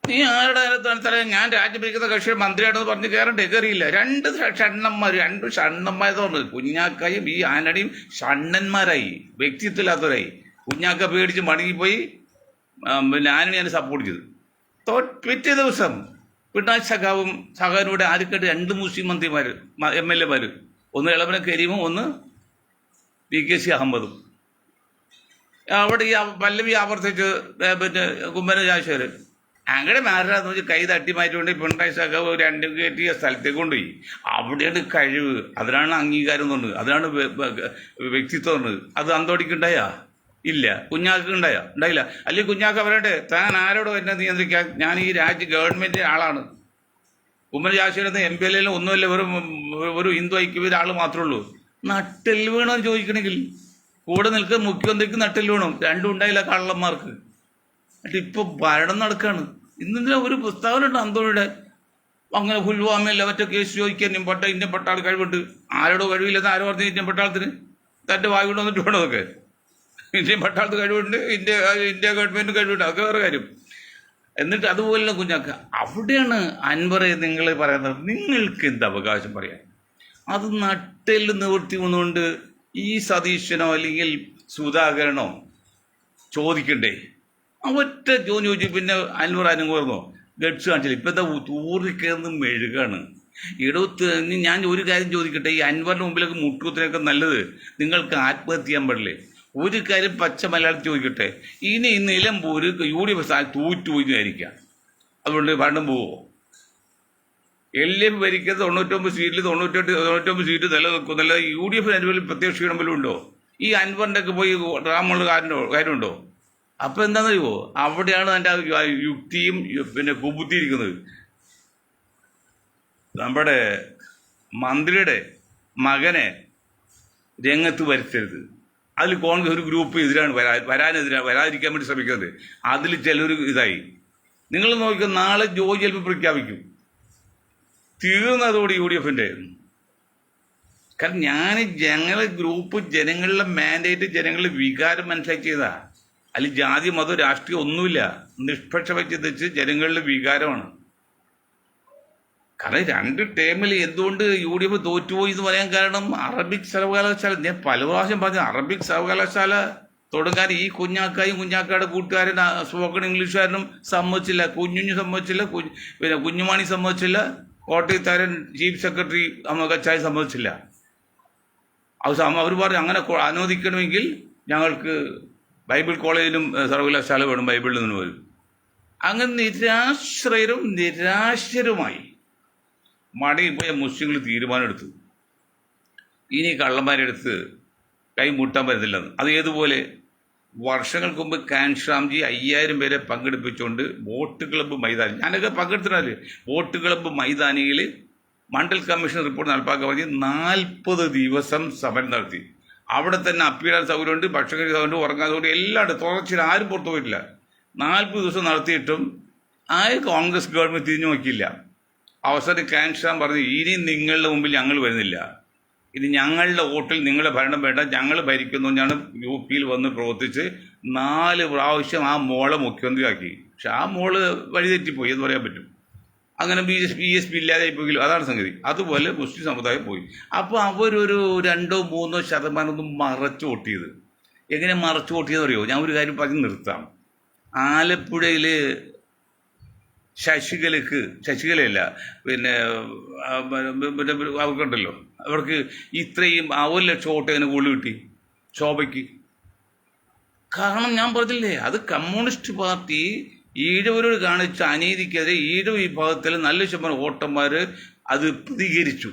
Speaker 1: നീ ആരുടെ തല ഞാൻ രാജ്യം ഭരിക്കുന്ന കക്ഷി മന്ത്രിയായിട്ടെന്ന് പറഞ്ഞ് കയറിയില്ല. രണ്ട് ഷണ്ണന്മാരെന്ന് പറഞ്ഞത് കുഞ്ഞാക്കയും ഈ ആനടിയും ഷണ്ണന്മാരായി, വ്യക്തിത്വമില്ലാത്തവരായി. കുഞ്ഞാക്ക പേടിച്ച് മടങ്ങിപ്പോയി. പിന്നെ ആനണിയാണ് സപ്പോർട്ട് ചെയ്ത്. പിറ്റേ ദിവസം പിണറായി സഖാവിനൂടെ ആദ്യമായിട്ട് 2 മുസ്ലിം മന്ത്രിമാർ MLA, ഒന്ന് എളമന കരീമും ഒന്ന് PKC അഹമ്മദും. അവിടെ ഈ പല്ലവി ആവർത്തിച്ച് പിന്നെ കുമ്മന രാജശേഖരൻ അങ്ങനെ മാറാന്ന് വെച്ചാൽ കൈ തട്ടി മാറ്റിക്കൊണ്ട് പിണറായി സഖാവ് 2 കയറ്റിയ സ്ഥലത്തേക്ക് കൊണ്ടുപോയി. അവിടെയാണ് കഴിവ്, അതിനാണ് അംഗീകാരം എന്ന് പറഞ്ഞത്, അതാണ് വ്യക്തിത്വം പറഞ്ഞത്. അത് അന്തോടിക്കുണ്ടായാ? ഇല്ല. കുഞ്ഞാക്ക് ഉണ്ടായില്ല. അല്ലെങ്കിൽ കുഞ്ഞാക്ക പറയട്ടെ, താൻ ആരോടോ എന്നെ നിയന്ത്രിക്കാൻ? ഞാൻ ഈ ഗവൺമെൻറ് ആളാണ്. കുമ്മന രാജശേഖരൻ MPLA ഒന്നുമല്ല, ഒരു ഹിന്ദു ഐക്യവേദ ആൾ മാത്രമേ ഉള്ളൂ. നട്ടിൽ വീണമെന്ന് ചോദിക്കണമെങ്കിൽ കൂടെ നിൽക്കുന്ന മുഖ്യമന്ത്രിക്ക് നട്ടിൽ വീണം. രണ്ടും ഉണ്ടായില്ല കള്ളന്മാർക്ക്. എന്നിട്ട് ഇപ്പോൾ ഭരണം നടക്കുകയാണ്. ഇന്നെന്തിനാ ഒരു പ്രസ്താവന ഉണ്ട് അന്തോണിയുടെ, അങ്ങനെ പുൽവാമയിൽ മറ്റേ കേസ് ചോദിക്കാൻ ഇന്ത്യൻ പട്ടാൾ കഴിവുണ്ട്. ആരോടോ കഴിവില്ലെന്ന് ആരോ പറഞ്ഞു ഇന്ത്യൻ പട്ടാളത്തിന്? തൻ്റെ വായു കൊണ്ട് വന്നിട്ട് വേണം അതൊക്കെ. ഇന്ത്യൻ പട്ടാളത്തിന് കഴിവുണ്ട്, ഇന്ത്യ ഗവൺമെൻറ് കഴിവുണ്ട്, അതൊക്കെ വേറെ കാര്യം. എന്നിട്ട് അതുപോലെ കുഞ്ഞാക്ക, അവിടെയാണ് അൻവറെ നിങ്ങൾ പറയുന്നത് നിങ്ങൾക്ക് എന്ത് അവകാശം പറയാൻ? അത് നട്ടിൽ നിവർത്തി വന്നുകൊണ്ട് ഈ സതീശനോ അല്ലെങ്കിൽ സുധാകരനോ ചോദിക്കണ്ടേ? ഒറ്റ ചോദിച്ചു പിന്നെ അൻവർ അനുകൂർന്നോ ഗഡ്സ് കാണിച്ചില്ല. ഇപ്പം എന്താ തൂറിക്കയറുന്ന മെഴുകാണ്. ഇടത്ത് ഞാൻ ഒരു കാര്യം ചോദിക്കട്ടെ, ഈ അൻവറിൻ്റെ മുമ്പിലൊക്കെ മുട്ടുകുത്തിനൊക്കെ നല്ലത് നിങ്ങൾക്ക് ആത്മഹത്യ ചെയ്യാൻ പാടില്ലേ? ഒരു കാര്യം പച്ച മലയാളത്തിൽ ചോദിക്കട്ടെ, ഇനി നിലമ്പൂർ UDF തൂറ്റുപോയിരിക്കാം, അതുകൊണ്ട് ഭരണം പോവോ? LDF ഭരിക്കുന്നത് 99 സീറ്റിൽ 99 സീറ്റ് നിലനിൽക്കും. നല്ല UDF അനുകൂലം പ്രത്യേക ക്ഷീണം പോലും ഉണ്ടോ? ഈ അൻവറിൻ്റെ ഒക്കെ പോയി ഡ്രാമുള്ള കാര്യമുണ്ടോ? അപ്പം എന്താണെന്നറിയുമോ, അവിടെയാണ് എൻ്റെ യുക്തിയും പിന്നെ കുബുദ്ധിയിരിക്കുന്നത്. നമ്മുടെ മന്ത്രിയുടെ മകനെ രംഗത്ത് വരുത്തരുത്. അതിൽ കോൺഗ്രസ് ഒരു ഗ്രൂപ്പ് എതിരാണ്, വരാതിരിക്കാൻ വേണ്ടി ശ്രമിക്കുന്നത്. അതിൽ ചിലർ ഇതായി. നിങ്ങൾ നോക്കിയാൽ നാളെ ജോയി ചിലപ്പോൾ പ്രഖ്യാപിക്കും. തീർന്നതോടെ UDFൻ്റെ. കാരണം ഞങ്ങളെ ഗ്രൂപ്പ് ജനങ്ങളുടെ മാൻഡേറ്റ്, ജനങ്ങളുടെ വികാരം മനസ്സിലാക്കി ചെയ്താ. അതിൽ ജാതി മതം രാഷ്ട്രീയം ഒന്നുമില്ല, നിഷ്പക്ഷമായി ചിന്തിച്ച് ജനങ്ങളുടെ വികാരമാണ്. കാരണം 2 ടേമിൽ എന്തുകൊണ്ട് UDF തോറ്റുപോയി എന്ന് പറയാൻ കാരണം അറബിക് സർവകലാശാല. ഞാൻ പല പ്രാവശ്യം പറഞ്ഞു, അറബിക് സർവകലാശാല തുടങ്ങാൻ ഈ കുഞ്ഞാക്കയുടെ കൂട്ടുകാരൻ സ്പോക്കൺ ഇംഗ്ലീഷുകാരനും സമ്മതിച്ചില്ല, കുഞ്ഞുഞ്ഞു സമ്മതിച്ചില്ല, പിന്നെ കുഞ്ഞുമാണി സമ്മതിച്ചില്ല, കോട്ടയത്താരൻ ചീഫ് സെക്രട്ടറി കച്ചായി സമ്മതിച്ചില്ല. അവർ പറഞ്ഞു അങ്ങനെ അനുവദിക്കണമെങ്കിൽ ഞങ്ങൾക്ക് ബൈബിൾ കോളേജിലും സർവകലാശാല വേണം, ബൈബിളിൽ നിന്ന് വരും. അങ്ങനെ നിരാശരുമായി മടങ്ങിപ്പോയ മുസ്ലിങ്ങൾ തീരുമാനമെടുത്തു, ഇനി കള്ളന്മാരെടുത്ത് കൈമുട്ടാൻ പറ്റത്തില്ലെന്ന്. അത് ഏതുപോലെ വർഷങ്ങൾക്ക് മുമ്പ് കാൻഷാംജി 5000 പേരെ പങ്കെടുപ്പിച്ചുകൊണ്ട് വോട്ട് ക്ലബ്ബ് മൈതാനി, ഞാനൊക്കെ പങ്കെടുത്തില്ലേ, വോട്ട് ക്ലബ്ബ് മൈതാനിയിൽ മണ്ഡൽ കമ്മീഷൻ റിപ്പോർട്ട് നടപ്പാക്കാൻ പറഞ്ഞ് 40 ദിവസം സമരം നടത്തി. അവിടെ തന്നെ അപ്പീലാൻ സൗകര്യമുണ്ട്, ഭക്ഷണ സൗകര്യം, ഉറങ്ങാൻ സൗകര്യം, എല്ലായിടും തുടർച്ചയിൽ ആരും പുറത്തു പോയിട്ടില്ല. 40 ദിവസം നടത്തിയിട്ടും കോൺഗ്രസ് ഗവൺമെൻറ് തിരിഞ്ഞു നോക്കിയില്ല. അവസാനം കാൻഷാം പറഞ്ഞു, ഇനി നിങ്ങളുടെ മുമ്പിൽ ഞങ്ങൾ വരുന്നില്ല, ഇനി ഞങ്ങളുടെ വോട്ടിൽ നിങ്ങളുടെ ഭരണം വേണ്ട, ഞങ്ങൾ ഭരിക്കുന്നു. ഞാൻ UP വന്ന് പ്രവർത്തിച്ച് 4 പ്രാവശ്യം ആ മോളെ മുഖ്യമന്ത്രിയാക്കി. പക്ഷെ ആ മോള് വഴിതെറ്റിപ്പോയി എന്ന് പറയാൻ പറ്റും. അങ്ങനെ BSP ഇല്ലാതെ പോയില്ലോ, അതാണ് സംഗതി. അതുപോലെ മുസ്ലിം സമുദായം പോയി. അപ്പോൾ അവരൊരു 2-3% ഒന്നും മറച്ചു വോട്ട് ചെയ്ത്. എങ്ങനെ മറച്ചു വോട്ട് ചെയ്തെന്ന് അറിയോ? ഞാൻ ഒരു കാര്യം പറഞ്ഞ് നിർത്താം. ആലപ്പുഴയിൽ ശശികലയല്ല, പിന്നെ അവർക്കുണ്ടല്ലോ, അവർക്ക് ഇത്രയും 1 ലക്ഷം വോട്ട് എങ്ങനെ കൂടുതൽ കിട്ടി ശോഭയ്ക്ക്? കാരണം ഞാൻ പറഞ്ഞില്ലേ, അത് കമ്മ്യൂണിസ്റ്റ് പാർട്ടി ഈഴവരോട് കാണിച്ച അനീതിക്കെതിരെ ഈഴവ വിഭാഗത്തിൽ നല്ല ശതമാനം വോട്ടന്മാർ അത് പ്രതികരിച്ചു.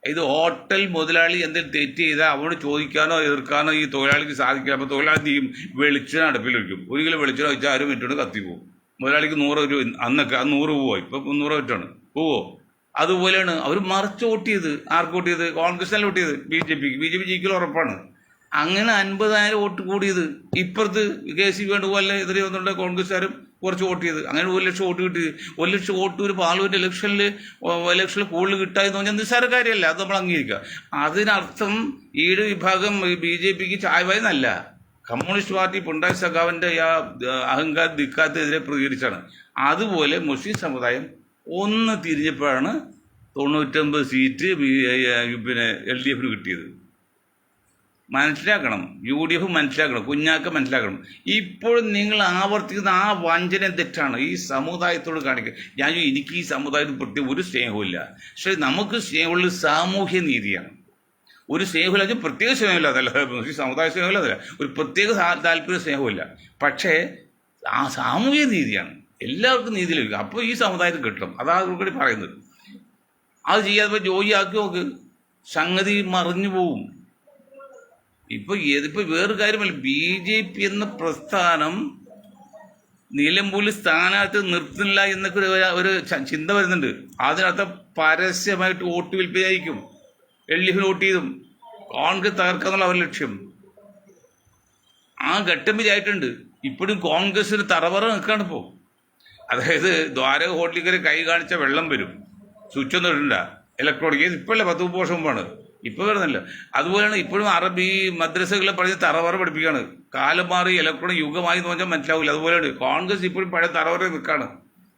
Speaker 1: ഇത് ഹോട്ടൽ മുതലാളി എന്തെങ്കിലും തെറ്റ് ചെയ്താൽ അവനോട് ചോദിക്കാനോ എതിർക്കാനോ ഈ തൊഴിലാളിക്ക് സാധിക്കില്ല. അപ്പോൾ തൊഴിലാളി ചെയ്യും, വെളിച്ചെണ്ണ അടുപ്പിൽ വയ്ക്കും. 1 കിലോ വെളിച്ചെണ്ണ വെച്ചാൽ 1 മിനിറ്റ് കൊണ്ട് കത്തി പോകും. മുതലാളിക്ക് 100 രൂപ, അന്നൊക്കെ അത് 100 പോവോ, ഇപ്പം 300 വെച്ചാണ് പോവോ? അതുപോലെയാണ് അവർ മറിച്ച് വോട്ട് ചെയ്ത്. ആർക്ക് വോട്ട് ചെയ്ത്? കോൺഗ്രസിനല്ല വോട്ട് ചെയ്ത്, BJP ജയിക്കൽ ഉറപ്പാണ്. അങ്ങനെ 50,000 വോട്ട് കൂടിയത്. ഇപ്പുറത്ത് KC വേണുപോലെ എതിരെ വന്നിട്ട് കോൺഗ്രസ്സുകാരും കുറച്ച് വോട്ട് ചെയ്ത്. അങ്ങനെ 1 ലക്ഷം വോട്ട് കിട്ടി. 1 ലക്ഷം വോട്ട് ഒരു പാർലമെന്റ് ഇലക്ഷനിൽ കൂടുതൽ കിട്ടായെന്ന് പറഞ്ഞാൽ നിസ്സാര കാര്യമല്ല, അത് നമ്മൾ അംഗീകരിക്കുക. അതിനർത്ഥം ഈഴ് വിഭാഗം BJPക്ക് ചായവായെന്നല്ല, കമ്മ്യൂണിസ്റ്റ് പാർട്ടി പിണറായി സഖാവിൻ്റെ അഹങ്കാര ധിക്കാരത്തിനെതിരെ പ്രതികരിച്ചാണ്. അതുപോലെ മുസ്ലിം സമുദായം ഒന്ന് തിരിഞ്ഞപ്പോഴാണ് 99 സീറ്റ് പിന്നെ LDFന് കിട്ടിയത്. മനസ്സിലാക്കണം, UDF മനസ്സിലാക്കണം, കുഞ്ഞാക്ക മനസ്സിലാക്കണം. ഇപ്പോഴും നിങ്ങൾ ആവർത്തിക്കുന്ന ആ വഞ്ചന തെറ്റാണ് ഈ സമുദായത്തോട് കാണിക്കുക. എനിക്ക് ഈ സമുദായത്തിന് പ്രത്യേക ഒരു സ്നേഹമില്ല. പക്ഷേ നമുക്ക് സ്നേഹമുള്ള സാമൂഹ്യ നീതിയാണ്. ഒരു സ്നേഹമില്ല, പ്രത്യേക സ്നേഹമില്ലാതല്ല, സമുദായ സ്നേഹമില്ലാതല്ല, ഒരു പ്രത്യേക താല്പര്യ സ്നേഹമില്ല. പക്ഷേ ആ സാമൂഹ്യ നീതിയാണ്, എല്ലാവർക്കും നീതി ലഭിക്കുക. അപ്പോൾ ഈ സമുദായത്തിൽ കിട്ടണം, അതാണ് കൂടി പറയുന്നത്. അത് ചെയ്യാതെ ജോലി ആക്കി നോക്ക്, സംഗതി മറിഞ്ഞു പോവും. ഇപ്പൊ വേറൊരു കാര്യമല്ല, BJP എന്ന പ്രസ്ഥാനം നിലമ്പൂരിൽ സ്ഥാനാർത്ഥി നിർത്തുന്നില്ല എന്നൊക്കെ ഒരു ചിന്ത വരുന്നുണ്ട്. അതിനർത്ഥം പരസ്യമായിട്ട് വോട്ട് വിൽപ്പനയായിരിക്കും. LDFന് വോട്ട് ചെയ്തും കോൺഗ്രസ് തകർക്കാന്നുള്ള അവരുടെ ലക്ഷ്യം. ആ ഘട്ടം വിചാരിച്ചിട്ടുണ്ട്. ഇപ്പോഴും കോൺഗ്രസിന് തറവറ നിൽക്കാണ് ഇപ്പോൾ. അതായത് ദ്വാരക ഹോട്ടലിൽ കൈ കാണിച്ച വെള്ളം വരും, സ്വിച്ച് ഒന്നും ഇടണ്ട. ഇലക്ട്രോണിക് ഇപ്പോഴല്ലേ 10-30 വർഷം മുമ്പാണ്, ഇപ്പോൾ വരുന്നില്ല. അതുപോലെയാണ് ഇപ്പോഴും അറബി മദ്രസകളെ പറഞ്ഞ് തറവറ പഠിപ്പിക്കുകയാണ്. കാലം മാറി ഇലക്ട്രോണിക് യുഗമായി എന്ന് പറഞ്ഞാൽ മനസ്സിലാവില്ല. അതുപോലെയാണ് കോൺഗ്രസ് ഇപ്പോഴും പഴയ തറവറ നിൽക്കുകയാണ്,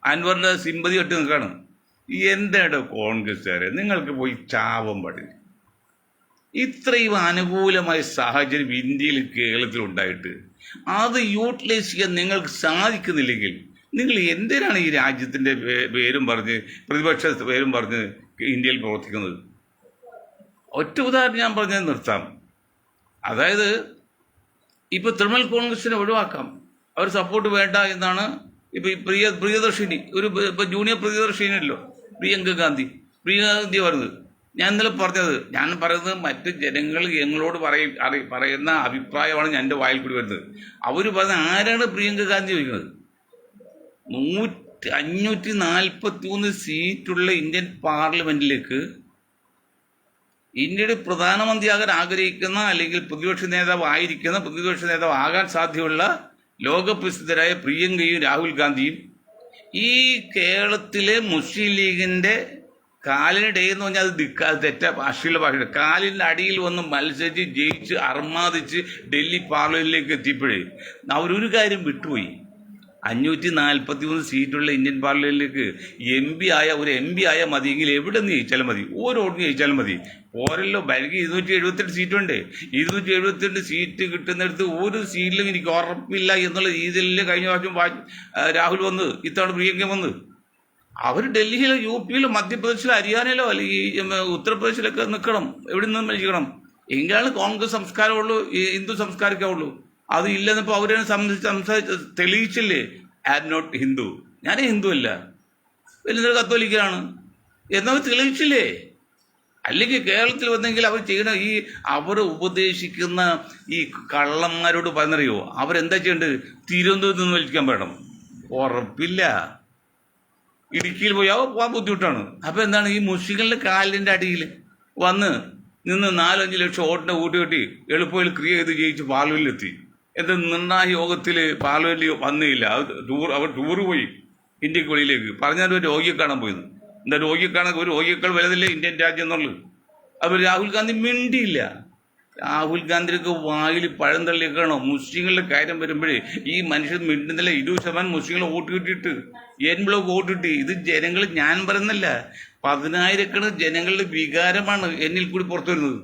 Speaker 1: അൻവറിന്റെ സിമ്പതി കെട്ടി നിൽക്കുകയാണ്. എന്താണ് കോൺഗ്രസ്സുകാരെ, നിങ്ങൾക്ക് പോയി ചാവം പാടില്ല. ഇത്രയും അനുകൂലമായ സാഹചര്യം ഇന്ത്യയിൽ കേരളത്തിൽ ഉണ്ടായിട്ട് അത് യൂട്ടിലൈസ് ചെയ്യാൻ നിങ്ങൾക്ക് സാധിക്കുന്നില്ലെങ്കിൽ നിങ്ങൾ എന്തിനാണ് ഈ രാജ്യത്തിൻ്റെ പേരും പറഞ്ഞ് പ്രതിപക്ഷ പേരും പറഞ്ഞ് ഇന്ത്യയിൽ പ്രവർത്തിക്കുന്നത്? ഒറ്റ ഉദാഹരണം ഞാൻ പറഞ്ഞത് നിർത്താം. അതായത് ഇപ്പോൾ തൃണമൂൽ കോൺഗ്രസിനെ ഒഴിവാക്കാം, അവർ സപ്പോർട്ട് വേണ്ട എന്നാണ് ഇപ്പോൾ ഈ പ്രിയദർശിനി ഇപ്പോൾ ജൂനിയർ പ്രിയദർശിനിയല്ലോ പ്രിയങ്ക ഗാന്ധി പറഞ്ഞത്. ഞാൻ ഇന്നലെ പറഞ്ഞത്, ഞാൻ പറയുന്നത് മറ്റ് ജനങ്ങൾ ഞങ്ങളോട് പറയുന്ന അഭിപ്രായമാണ് എൻ്റെ വായിൽ കൂടി വരുന്നത്. അവർ പറഞ്ഞ ആരാണ് പ്രിയങ്ക ഗാന്ധി ചോദിക്കുന്നത്? 543 സീറ്റുള്ള ഇന്ത്യൻ പാർലമെന്റിലേക്ക് ഇന്ത്യയുടെ പ്രധാനമന്ത്രിയാകാൻ ആഗ്രഹിക്കുന്ന അല്ലെങ്കിൽ പ്രതിപക്ഷ നേതാവ് ആകാൻ സാധ്യതയുള്ള ലോകപ്രസിദ്ധരായ പ്രിയങ്കയും രാഹുൽ ഗാന്ധിയും ഈ കേരളത്തിലെ മുസ്ലിം ലീഗിൻ്റെ കാലിനിടയിൽ എന്ന് പറഞ്ഞാൽ അത് തെറ്റ അശ്ലീല ഭാഷ, കാലിൻ്റെ അടിയിൽ വന്ന് മത്സരിച്ച് ജയിച്ച് അർമാദിച്ച് ഡൽഹി പാർലമെന്റിലേക്ക് എത്തിയപ്പോഴേ അവരൊരു കാര്യം വിട്ടുപോയി. 543 സീറ്റുള്ള ഇന്ത്യൻ പാർലമെന്റിലേക്ക് എം പി ആയ മതിയെങ്കിൽ എവിടെ നിന്ന് ജയിച്ചാലും മതി, ഓരോട്ടിന് ജയിച്ചാലും മതി. പോരല്ലോ, ബൽക്ക് 278 സീറ്റുണ്ട്. 278 സീറ്റ് കിട്ടുന്നിടത്ത് ഒരു സീറ്റിലും എനിക്ക് ഉറപ്പില്ല എന്നുള്ള രീതിയിൽ കഴിഞ്ഞ പ്രാവശ്യം രാഹുൽ വന്ന്, ഇത്തവണ പ്രിയങ്ക വന്ന്. അവർ ഡൽഹിയിലോ UP-യിലോ മധ്യപ്രദേശിലോ ഹരിയാനയിലോ അല്ലെങ്കിൽ ഉത്തർപ്രദേശിലൊക്കെ നിൽക്കണം, എവിടെ നിന്നും മത്സരിക്കണം. എങ്കിലാണ് കോൺഗ്രസ് സംസ്കാരമുള്ളൂ, ഹിന്ദു സംസ്കാരിക്കാവുള്ളൂ. അത് ഇല്ലെന്നിപ്പോൾ അവരെ തെളിയിച്ചില്ലേ. ഐ ആം നോട്ട് ഹിന്ദു, ഞാൻ ഹിന്ദു അല്ല, വലിയ കത്തോലിക്കലാണ് എന്നവർ തെളിയിച്ചില്ലേ. അല്ലെങ്കിൽ കേരളത്തിൽ വന്നെങ്കിൽ അവർ ചെയ്യണ അവർ ഉപദേശിക്കുന്ന ഈ കള്ളന്മാരോട് പറഞ്ഞറിയോ അവരെന്താ ചെയ്യേണ്ടത്? തിരുവനന്തപുരത്ത് നിന്ന് വലിക്കാൻ വേണം, ഉറപ്പില്ല. ഇടുക്കിയിൽ പോകാൻ ബുദ്ധിമുട്ടാണ്. അപ്പോൾ എന്താണ്, ഈ മുസ്ലിങ്ങളുടെ കാലിൻ്റെ അടിയിൽ വന്ന് നിന്ന് 4-5 ലക്ഷം വോട്ടിനെ കൂട്ടി എളുപ്പത്തിൽ ക്രിയ ചെയ്ത് ജയിച്ച് പാർലമെന്റിലെത്തി. എന്ത് നിർണായ യോഗത്തിൽ പാർലമെന്റിൽ വന്നില്ല. അവർ ടൂറ് പോയി ഇന്ത്യക്ക് വെളിയിലേക്ക്. പറഞ്ഞാൽ ഒരു രോഗിയെ കാണാൻ പോയത്. എന്താ രോഗിയെ കാണാൻ? ഒരു രോഗിയേക്കാൾ വലുതല്ലേ ഇന്ത്യൻ രാജ്യം എന്നുള്ളത്. അപ്പോൾ രാഹുൽ ഗാന്ധി മിണ്ടിയില്ല. രാഹുൽ ഗാന്ധിയൊക്കെ വായിൽ പഴം തള്ളിയേക്കാണോ? മുസ്ലിങ്ങളുടെ കാര്യം വരുമ്പോഴേ ഈ മനുഷ്യൻ മിണ്ടുന്നില്ല. 20% മുസ്ലിങ്ങളെ വോട്ട് കിട്ടിയിട്ട് ബ്ലോക്ക് വോട്ട് കിട്ടി. ഇത് ജനങ്ങൾ, ഞാൻ പറയുന്നല്ല, 10,000-കണക്കിന് ജനങ്ങളുടെ വികാരമാണ് എന്നിൽ കൂടി പുറത്തു വരുന്നത്.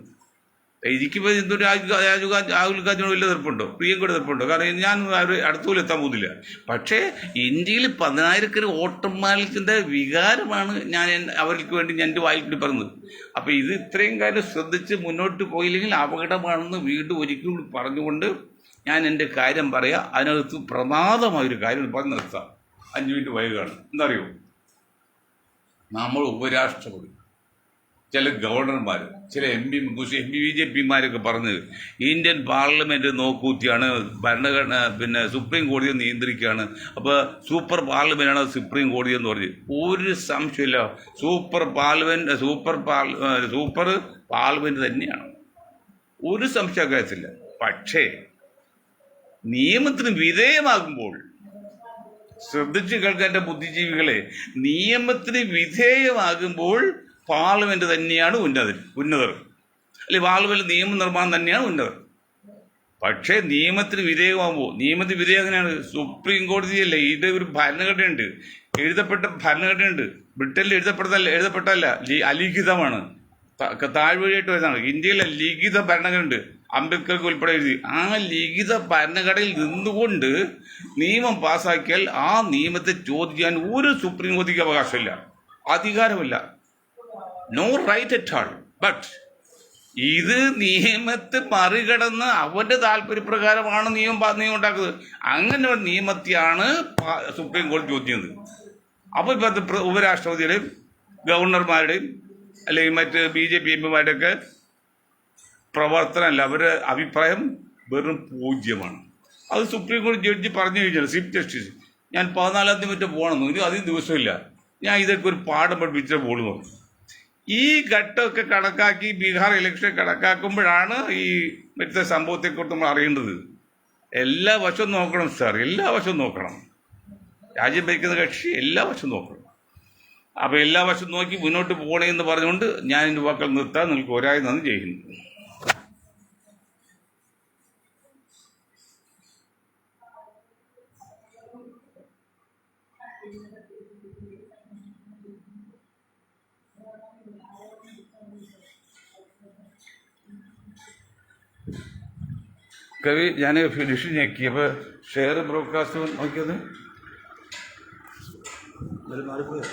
Speaker 1: എനിക്കിപ്പോൾ എന്തോ രാഹുൽ ഗാന്ധിയോട് വലിയ തെറുപ്പുണ്ടോ, പ്രിയങ്കയുടെ തെറുപ്പുണ്ടോ? കാരണം ഞാൻ അവർ അടുത്തുപോലും എത്താൻ പോകുന്നില്ല. പക്ഷേ ഇന്ത്യയിൽ 10,000-കണക്കിന് വോട്ടർമാരുടെ വികാരമാണ് ഞാൻ അവർക്ക് വേണ്ടി എൻ്റെ വായിൽ കൂടി പറഞ്ഞത്. അപ്പോൾ ഇത് ഇത്രയും കാര്യം ശ്രദ്ധിച്ച് മുന്നോട്ട് പോയില്ലെങ്കിൽ അപകടമാണെന്ന് വീണ്ടും ഒരിക്കലും പറഞ്ഞുകൊണ്ട് ഞാൻ എൻ്റെ കാര്യം പറയാം. അതിനകത്ത് പ്രമാദമായൊരു കാര്യം പറഞ്ഞ് നിർത്താം. 5 മിനിറ്റ് വൈകുകയാണ്. എന്താ അറിയോ, നമ്മൾ ഉപരാഷ്ട്രപതി, ചില ഗവർണർമാർ, ചില BJP-മാരൊക്കെ പറഞ്ഞ് ഇന്ത്യൻ പാർലമെന്റ് നോക്കൂത്തിയാണ്, ഭരണഘടന സുപ്രീം കോടതിയെ നിയന്ത്രിക്കുകയാണ്. അപ്പോൾ സൂപ്പർ പാർലമെന്റാണ് സുപ്രീം കോടതി എന്ന് പറഞ്ഞ്. ഒരു സംശയമില്ല, സൂപ്പർ പാർലമെന്റ് തന്നെയാണ്, ഒരു സംശയത്തില്ല. പക്ഷേ നിയമത്തിന് വിധേയമാകുമ്പോൾ, ശ്രദ്ധിച്ചു കേൾക്കാൻ എൻ്റെ ബുദ്ധിജീവികളെ, നിയമത്തിന് വിധേയമാകുമ്പോൾ പാർലമെന്റ് തന്നെയാണ് ഉന്നതർ, അല്ലെ പാർലമെന്റ് നിയമനിർമ്മാണം തന്നെയാണ് ഉന്നതർ. പക്ഷേ നിയമത്തിന് വിധേയമാകുമ്പോൾ, നിയമത്തിന് വിധേയം എങ്ങനെയാണ്? സുപ്രീം കോടതിയല്ലേ, ഇത് ഒരു ഭരണഘടനയുണ്ട്, എഴുതപ്പെട്ട ഭരണഘടനയുണ്ട്. ബ്രിട്ടനിൽ എഴുതപ്പെട്ടതല്ല, അലിഖിതമാണ്, താഴ്വഴിയായിട്ട് വരുന്നതാണ്. ഇന്ത്യയിലെ ലിഖിത ഭരണഘടനയുണ്ട്, അംബേദ്കർക്ക് ഉൾപ്പെടെ എഴുതി. ആ ലിഖിത ഭരണഘടനയിൽ നിന്നുകൊണ്ട് നിയമം പാസ്സാക്കിയാൽ ആ നിയമത്തെ ചോദിക്കാൻ ഒരു സുപ്രീം കോടതിക്ക് അവകാശമില്ല, അധികാരമില്ല. No right at all. But ഇത് നിയമത്തെ മറികടന്ന് അവന്റെ താല്പര്യപ്രകാരമാണ് നിയമം ഉണ്ടാക്കുന്നത്. അങ്ങനെ ഒരു നിയമത്തെയാണ് സുപ്രീം കോടതി ചോദ്യം ചെയ്യുന്നത്. അപ്പോൾ ഇപ്പോഴത്തെ ഉപരാഷ്ട്രപതിയുടെയും ഗവർണർമാരുടെയും അല്ലെങ്കിൽ മറ്റ് BJP MPമാരുടെയൊക്കെ പ്രവർത്തനമല്ല, അവരുടെ അഭിപ്രായം വെറും 0. അത് സുപ്രീം കോടതി ജഡ്ജി പറഞ്ഞു കഴിഞ്ഞാൽ, ചീഫ് ജസ്റ്റിസ്, ഞാൻ 14-ാം തീയതി മറ്റേ പോകണമെന്ന്, ഒരു അധികം ദിവസമില്ല, ഞാൻ ഇതൊക്കെ ഒരു പാഠം പഠിപ്പിച്ച പോള് പറഞ്ഞു. ഈ ഘട്ടമൊക്കെ കണക്കാക്കി ബീഹാർ ഇലക്ഷൻ കണക്കാക്കുമ്പോഴാണ് ഈ മറ്റേ സംഭവത്തെക്കുറിച്ച് നമ്മൾ അറിയേണ്ടത്. എല്ലാ വശവും നോക്കണം സാർ, എല്ലാ വശവും നോക്കണം. രാജ്യം ഭരിക്കുന്ന കക്ഷി എല്ലാ വശവും നോക്കണം. അപ്പോൾ എല്ലാ വശവും നോക്കി മുന്നോട്ട് പോകണേ എന്ന് പറഞ്ഞുകൊണ്ട് ഞാൻ എൻ്റെ വാക്കുകൾ നിർത്താൻ നിങ്ങൾക്ക് ഒരായി നന്ദി ചെയ്യുന്നു. കവി ഞാൻ ഫിനിഷ് ഞെക്കി. അപ്പോൾ ഷെയർ ബ്രോഡ്കാസ്റ്റ് നോക്കിയത്
Speaker 2: മാറിപ്പോയോ?